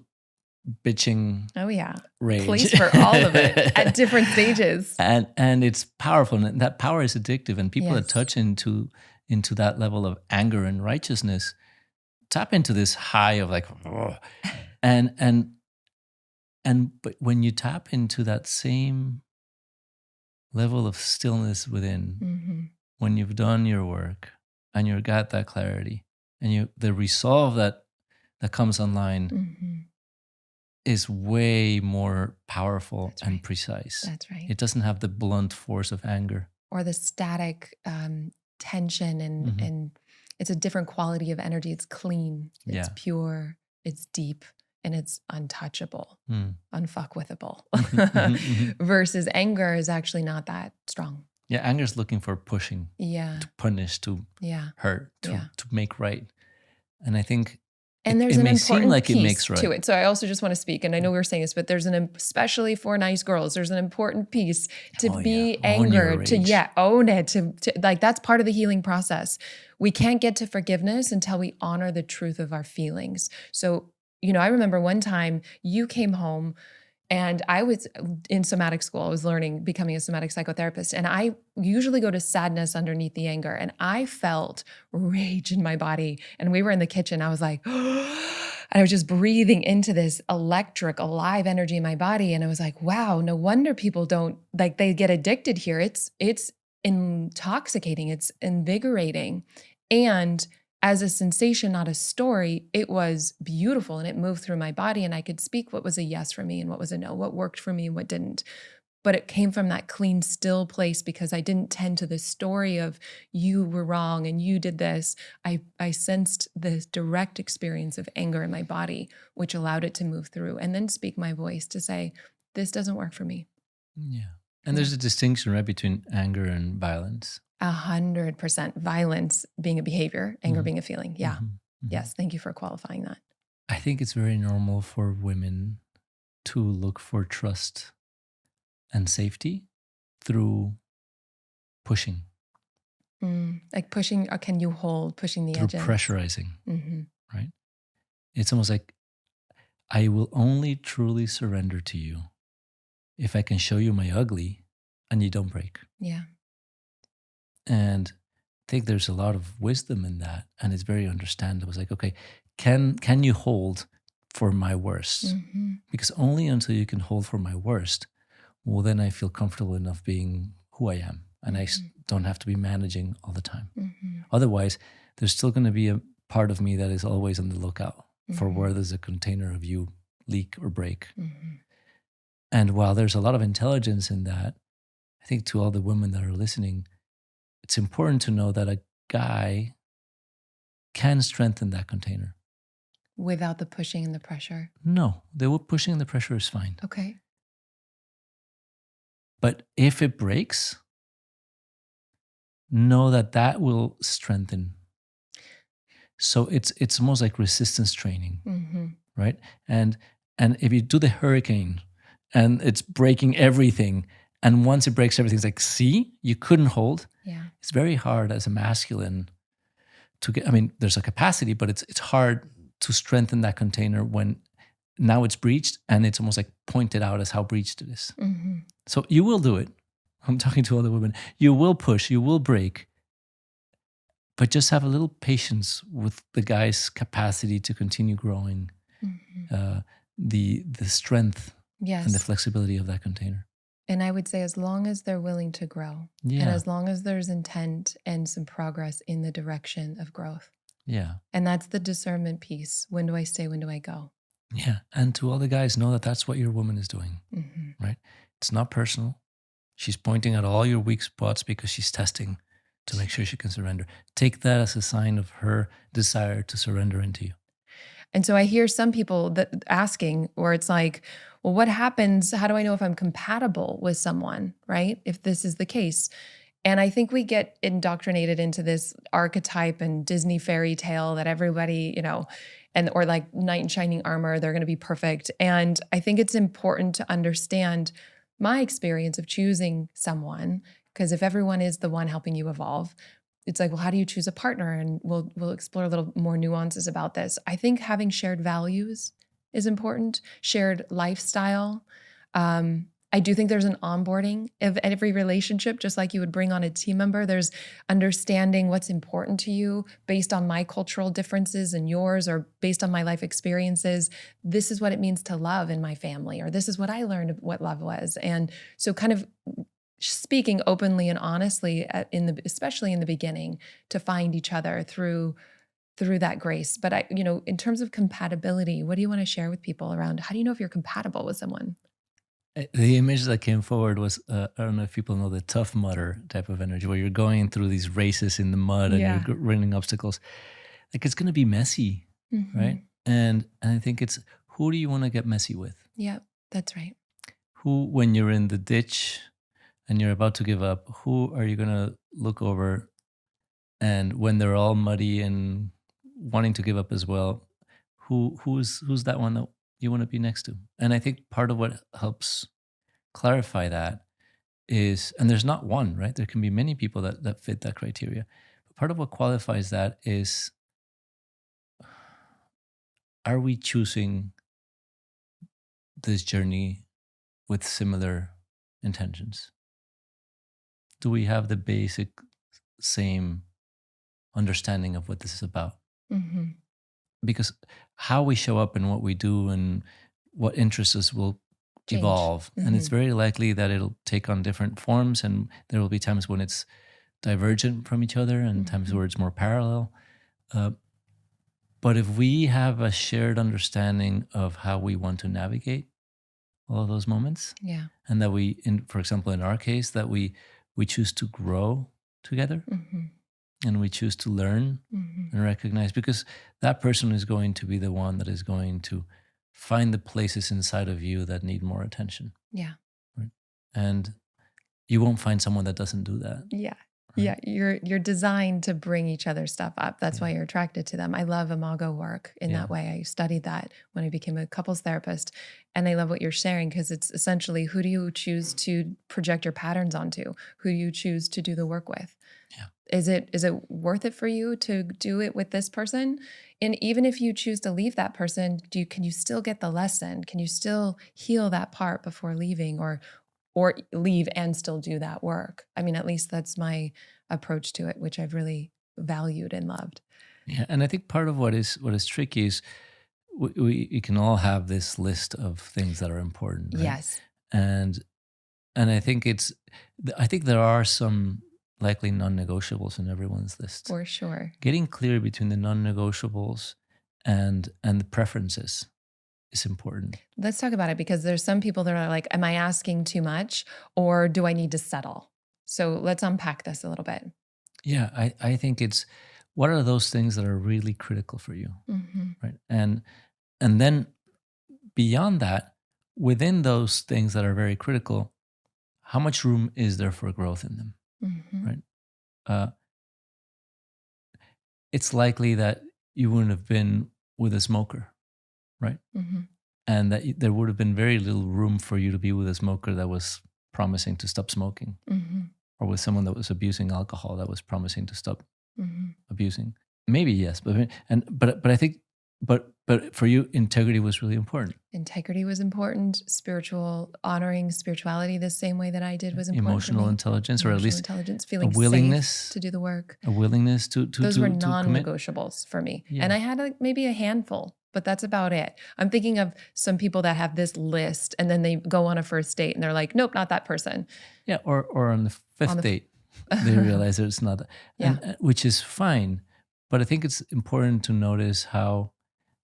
bitching Oh yeah. rage. Place for all of it at different stages. And it's powerful, and that power is addictive. And people that Yes. touch into that level of anger and righteousness tap into this high of like, "Ugh." But when you tap into that same level of stillness within, Mm-hmm. when you've done your work and you've got that clarity, and the resolve that comes online Mm-hmm. is way more powerful That's and right. precise. That's right. It doesn't have the blunt force of anger. Or the static tension and it's a different quality of energy. It's clean, it's Yeah. pure, it's deep, and it's untouchable, unfuckwithable. Versus anger is actually not that strong. Yeah, anger is looking for pushing, Yeah. to punish, to Yeah. hurt, to Yeah. make right. And I think And there's it an may seem important like it piece makes right. to it. So I also just want to speak, and I know we were saying this, but there's especially for nice girls, there's an important piece to be angered, to own it, to like, that's part of the healing process. We can't get to forgiveness until we honor the truth of our feelings. So, I remember one time you came home and I was in somatic school. I was becoming a somatic psychotherapist. And I usually go to sadness underneath the anger. And I felt rage in my body. And we were in the kitchen. I was like, and I was just breathing into this electric, alive energy in my body. And I was like, wow, no wonder people don't, like, they get addicted here. It's intoxicating. It's invigorating. And as a sensation, not a story, it was beautiful and it moved through my body and I could speak what was a yes for me and what was a no, what worked for me and what didn't. But it came from that clean, still place because I didn't tend to the story of you were wrong and you did this. I sensed this direct experience of anger in my body, which allowed it to move through and then speak my voice to say, this doesn't work for me. Yeah. And there's a distinction, right, between anger and violence. 100% violence being a behavior, anger being a feeling. Yeah. Yes. Thank you for qualifying that. I think it's very normal for women to look for trust and safety through pushing. Like pushing, or can you hold, pushing the edges? Through pressurizing, right? It's almost like, I will only truly surrender to you if I can show you my ugly and you don't break. Yeah. And I think there's a lot of wisdom in that, and it's very understandable. It's like, okay, can you hold for my worst? Because only until you can hold for my worst, well, then I feel comfortable enough being who I am, and I don't have to be managing all the time. Otherwise, there's still going to be a part of me that is always on the lookout for where there's a container of you leak or break. And while there's a lot of intelligence in that, I think to all the women that are listening, it's important to know that a guy can strengthen that container. Without the pushing and the pressure? No, the pushing and the pressure is fine. Okay. But if it breaks, know that will strengthen. So it's almost like resistance training, right? And if you do the hurricane and it's breaking everything, and once it breaks everything, it's like, see, you couldn't hold. Yeah. It's very hard as a masculine to get, I mean, there's a capacity, but it's hard to strengthen that container when now it's breached and it's almost like pointed out as how breached it is. So you will do it. I'm talking to other women. You will push, you will break, but just have a little patience with the guy's capacity to continue growing, the strength and the flexibility of that container. And I would say, as long as they're willing to grow, and as long as there's intent and some progress in the direction of growth. Yeah. And that's the discernment piece. When do I stay? When do I go? Yeah. And to all the guys, know that that's what your woman is doing, right? It's not personal. She's pointing at all your weak spots because she's testing to make sure she can surrender. Take that as a sign of her desire to surrender into you. And so I hear some people that asking, or it's like, well, what happens? How do I know if I'm compatible with someone, right? If this is the case. And I think we get indoctrinated into this archetype and Disney fairy tale that everybody, or like knight in shining armor, they're going to be perfect. And I think it's important to understand my experience of choosing someone, because if everyone is the one helping you evolve, it's like, well, how do you choose a partner? And we'll explore a little more nuances about this. I think having shared values is important, shared lifestyle. I do think there's an onboarding of every relationship, just like you would bring on a team member. There's understanding what's important to you based on my cultural differences and yours, or based on my life experiences. This is what it means to love in my family, or this is what I learned what love was. And so kind of speaking openly and honestly especially in the beginning, to find each other through that grace. But in terms of compatibility, what do you want to share with people around how do you know if you're compatible with someone? The image that came forward was I don't know if people know the Tough Mudder type of energy, where you're going through these races in the mud and Yeah. you're running obstacles. Like, it's going to be messy, right? And I think it's, who do you want to get messy with? Yeah, that's right. Who, when you're in the ditch and you're about to give up, who are you going to look over? And when they're all muddy and wanting to give up as well, who's that one that you want to be next to? And I think part of what helps clarify that is, and there's not one, right? There can be many people that fit that criteria. But part of what qualifies that is, are we choosing this journey with similar intentions? Do we have the basic same understanding of what this is about? Because how we show up and what we do and what interests us will Change. evolve. And it's very likely that it'll take on different forms, and there will be times when it's divergent from each other and times where it's more parallel. But if we have a shared understanding of how we want to navigate all of those moments, Yeah. and that we, for example, in our case, that we choose to grow together, and we choose to learn and recognize, because that person is going to be the one that is going to find the places inside of you that need more attention. Yeah. Right? And you won't find someone that doesn't do that. Yeah. Right? Yeah. You're designed to bring each other's stuff up. That's why you're attracted to them. I love imago work in that way. I studied that when I became a couples therapist. And I love what you're sharing, because it's essentially, who do you choose to project your patterns onto? Who do you choose to do the work with? Yeah. Is it worth it for you to do it with this person? And even if you choose to leave that person, can you still get the lesson? Can you still heal that part before leaving, or leave and still do that work? I mean, at least that's my approach to it, which I've really valued and loved. Yeah. And I think part of what is tricky is we can all have this list of things that are important. Right? Yes. And I think there are some likely non-negotiables in everyone's list. For sure. Getting clear between the non-negotiables and the preferences is important. Let's talk about it, because there's some people that are like, am I asking too much, or do I need to settle? So let's unpack this a little bit. Yeah, I think it's, what are those things that are really critical for you, right? And then beyond that, within those things that are very critical, how much room is there for growth in them, right? It's likely that you wouldn't have been with a smoker, right? And that there would have been very little room for you to be with a smoker that was promising to stop smoking, or with someone that was abusing alcohol that was promising to stop abusing. Maybe yes, but I think, but for you, integrity was really important. Integrity was important. Honoring spirituality the same way that I did was important. Emotional intelligence, or at least intelligence, feeling a willingness safe to do the work. A willingness to Those were to commit. non-negotiables for me. Yeah. And I had maybe a handful, but that's about it. I'm thinking of some people that have this list, and then they go on a first date and they're like, nope, not that person. Yeah, or on the fifth date, they realize that it's not that, and, which is fine. But I think it's important to notice how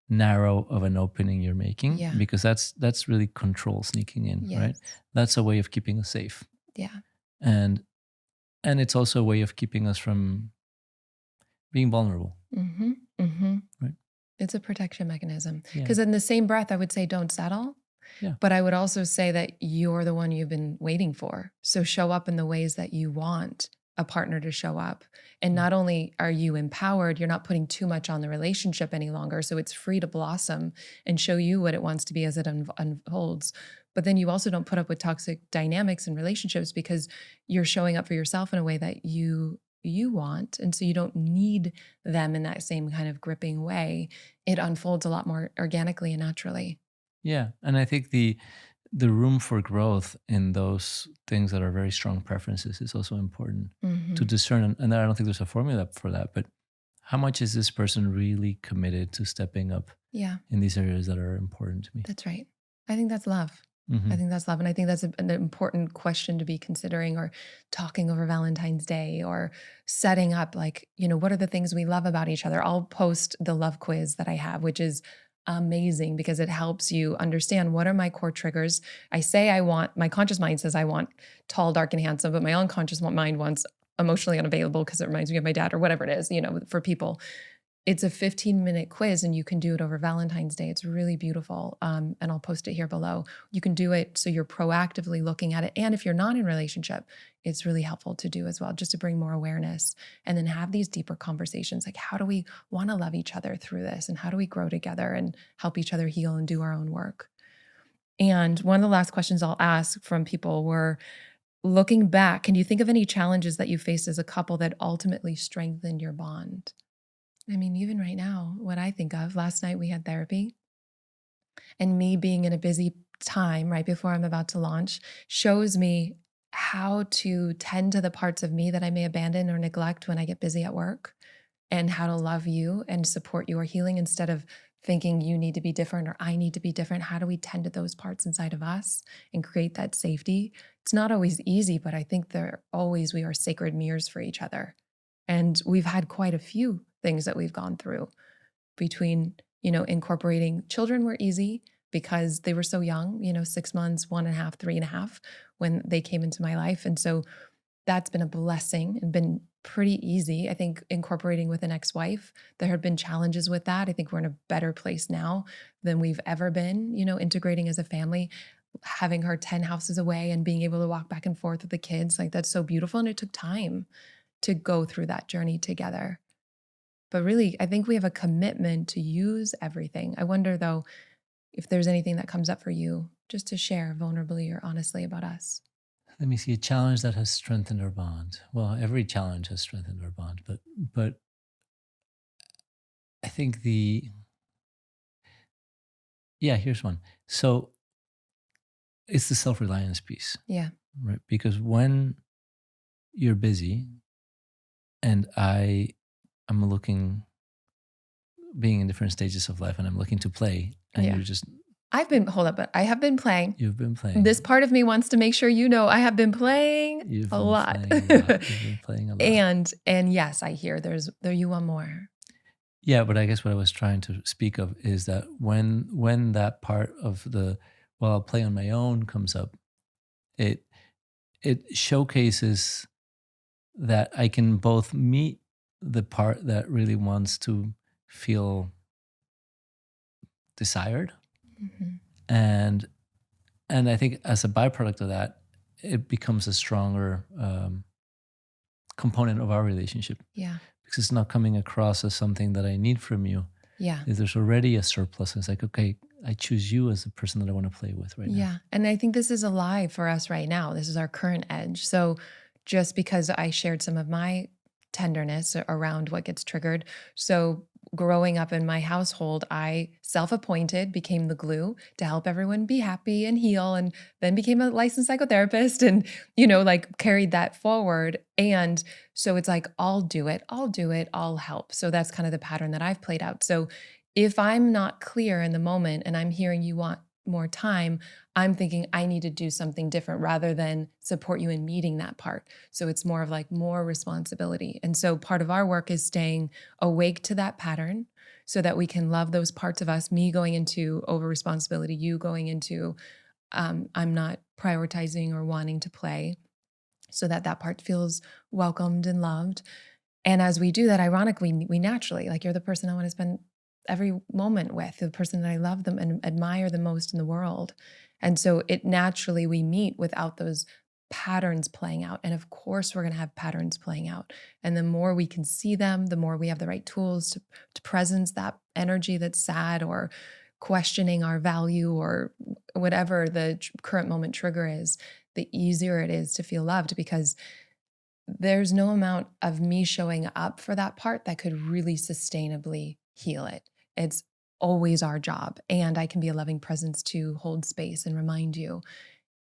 narrow of an opening you're making, because that's really control sneaking in, right? That's a way of keeping us safe. Yeah. And it's also a way of keeping us from being vulnerable. Right? It's a protection mechanism. Because in the same breath, I would say don't settle. Yeah. But I would also say that you're the one you've been waiting for. So show up in the ways that you want a partner to show up. And not only are you empowered, you're not putting too much on the relationship any longer. So it's free to blossom and show you what it wants to be as it unfolds. But then you also don't put up with toxic dynamics in relationships, because you're showing up for yourself in a way that you you want. And so you don't need them in that same kind of gripping way. It unfolds a lot more organically and naturally. Yeah. And I think the room for growth in those things that are very strong preferences is also important to Hmm. discern. And I don't think there's a formula for that, but how much is this person really committed to stepping up Yeah, in these areas that are important to me? that's right. I think that's love. I Hmm. think that's love. And I think that's an important question to be considering or talking over Valentine's Day or setting up like, what are the things we love about each other? I'll post the love quiz that I have, which is amazing because it helps you understand what are my core triggers. My conscious mind says I want tall, dark, and handsome, but my unconscious mind wants emotionally unavailable because it reminds me of my dad or whatever it is, for people. It's a 15-minute quiz and you can do it over Valentine's Day. It's really beautiful. And I'll post it here below. You can do it so you're proactively looking at it. And if you're not in a relationship, it's really helpful to do as well, just to bring more awareness and then have these deeper conversations. Like, how do we want to love each other through this? And how do we grow together and help each other heal and do our own work? And one of the last questions I'll ask from people were, looking back, can you think of any challenges that you faced as a couple that ultimately strengthened your bond? I mean, even right now, what I think of, last night we had therapy, and me being in a busy time right before I'm about to launch shows me how to tend to the parts of me that I may abandon or neglect when I get busy at work, and how to love you and support your healing instead of thinking you need to be different or I need to be different. How do we tend to those parts inside of us and create that safety? It's not always easy, but I think we are sacred mirrors for each other. And we've had quite a few things that we've gone through between, incorporating children were easy because they were so young, 6 months, 1.5, 3.5 when they came into my life. And so that's been a blessing and been pretty easy. I think incorporating with an ex-wife, there have been challenges with that. I think we're in a better place now than we've ever been, integrating as a family, having her 10 houses away and being able to walk back and forth with the kids. Like, that's so beautiful. And it took time to go through that journey together. But really, I think we have a commitment to use everything. I wonder, though, if there's anything that comes up for you just to share vulnerably or honestly about us. Let me see a challenge that has strengthened our bond. Well, every challenge has strengthened our bond, but I think here's one. So it's the self-reliance piece, Yeah. right? Because when you're busy and I'm looking being in different stages of life and I'm looking to play and Yeah. Hold up, but I have been playing. you've been playing. This part of me wants to make sure I have been playing You've a been lot. playing a lot. You've been playing a lot. And yes, I hear there you want more. Yeah, but I guess what I was trying to speak of is that when that part of I'll play on my own comes up, it it showcases that I can both meet the part that really wants to feel desired, Mhm. and I think as a byproduct of that, it becomes a stronger component of our relationship Yeah. because it's not coming across as something that I need from you. Yeah. There's already a surplus. It's like, okay, I choose you as the person that I want to play with right now. Yeah. And I think this is alive for us right now. This is our current edge. So just because I shared some of my tenderness around what gets triggered. So growing up in my household, I self-appointed became the glue to help everyone be happy and heal, and then became a licensed psychotherapist and, like carried that forward. And so it's like, I'll do it, I'll help. So that's kind of the pattern that I've played out. So if I'm not clear in the moment and I'm hearing you want more time, I'm thinking I need to do something different rather than support you in meeting that part. So it's more of like more responsibility. And so part of our work is staying awake to that pattern so that we can love those parts of us, me going into over responsibility, you going into I'm not prioritizing or wanting to play, so that that part feels welcomed and loved. And as we do that, ironically, we naturally, like, you're the person I want to spend every moment with, the person that I love them and admire the most in the world. And so it naturally, we meet without those patterns playing out. And of course, we're going to have patterns playing out. And the more we can see them, the more we have the right tools to presence that energy that's sad or questioning our value or whatever the current moment trigger is, the easier it is to feel loved, because there's no amount of me showing up for that part that could really sustainably heal it. It's always our job. And I can be a loving presence to hold space and remind you.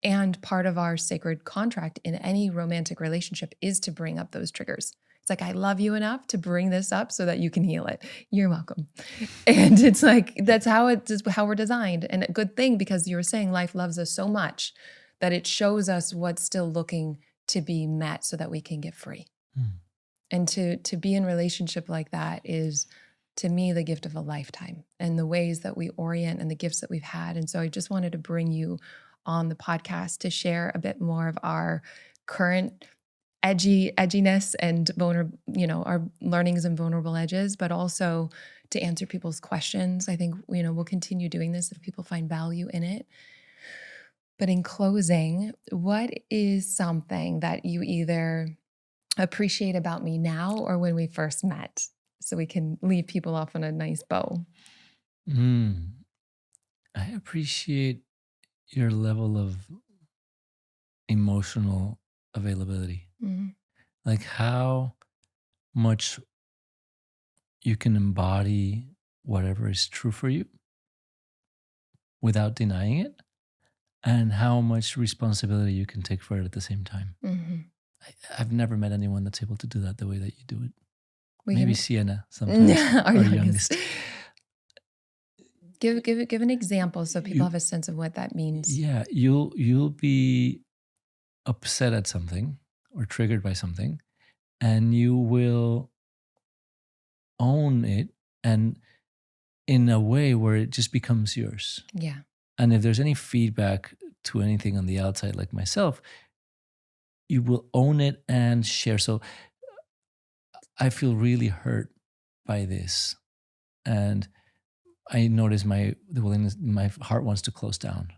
And part of our sacred contract in any romantic relationship is to bring up those triggers. It's like, I love you enough to bring this up so that you can heal it. You're welcome. And it's like, that's how we're designed. And a good thing, because you were saying life loves us so much that it shows us what's still looking to be met so that we can get free. And to be in relationship like that is, to me, the gift of a lifetime, and the ways that we orient and the gifts that we've had. And so I just wanted to bring you on the podcast to share a bit more of our current edginess and vulnerable, our learnings and vulnerable edges, but also to answer people's questions. I think, we'll continue doing this if people find value in it. But in closing, what is something that you either appreciate about me now or when we first met, so we can leave people off on a nice bow? I appreciate your level of emotional availability. Like how much you can embody whatever is true for you without denying it, and how much responsibility you can take for it at the same time. I've never met anyone that's able to do that the way that you do it. Maybe Sienna sometimes, our youngest. Give an example so people have a sense of what that means. Yeah, you'll be upset at something or triggered by something, and you will own it, and in a way where it just becomes yours. Yeah. And if there's any feedback to anything on the outside, like myself, you will own it and share. So I feel really hurt by this, and I notice the willingness, my heart wants to close down.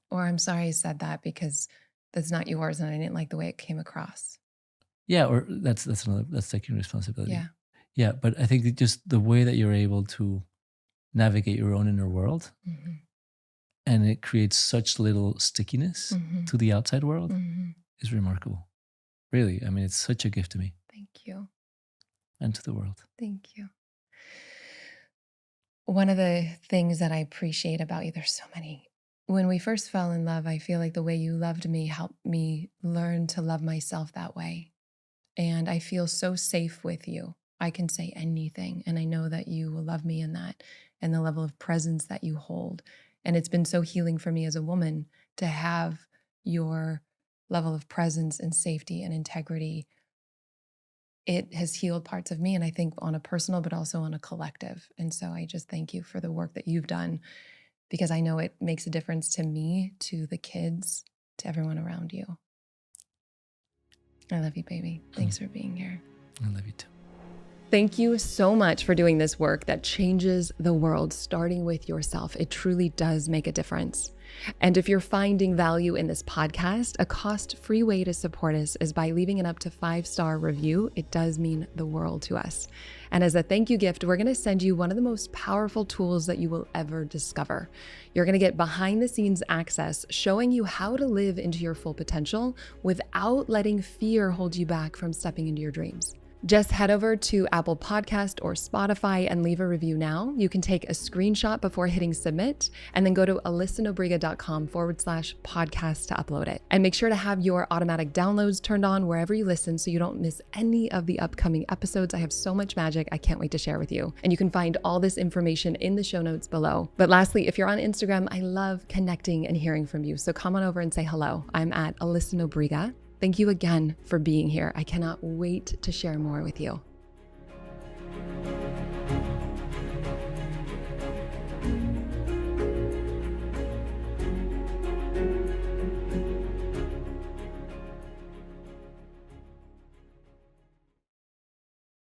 Or I'm sorry I said that because that's not yours and I didn't like the way it came across. Yeah, or that's taking responsibility. Yeah, but I think just the way that you're able to navigate your own inner world, and it creates such little stickiness to the outside world, is remarkable. Really, I mean, it's such a gift to me. Thank you. And to the world. Thank you. One of the things that I appreciate about you, there's so many. When we first fell in love, I feel like the way you loved me helped me learn to love myself that way. And I feel so safe with you. I can say anything, and I know that you will love me in that, and the level of presence that you hold. And it's been so healing for me as a woman to have your level of presence and safety and integrity. It has healed parts of me, and I think on a personal, but also on a collective. And so I just thank you for the work that you've done, because I know it makes a difference to me, to the kids, to everyone around you. I love you, baby. Thanks for being here. I love you too. Thank you so much for doing this work that changes the world, starting with yourself. It truly does make a difference. And if you're finding value in this podcast, a cost-free way to support us is by leaving an up to 5-star review. It does mean the world to us. And as a thank you gift, we're going to send you one of the most powerful tools that you will ever discover. You're going to get behind the scenes access showing you how to live into your full potential without letting fear hold you back from stepping into your dreams. Just head over to Apple Podcast or Spotify and leave a review now. You can take a screenshot before hitting submit, and then go to alyssanobriga.com/podcast to upload it. And make sure to have your automatic downloads turned on wherever you listen so you don't miss any of the upcoming episodes. I have so much magic I can't wait to share with you. And you can find all this information in the show notes below. But lastly, if you're on Instagram, I love connecting and hearing from you. So come on over and say hello. I'm at Alyssa Nobriga. Thank you again for being here. I cannot wait to share more with you.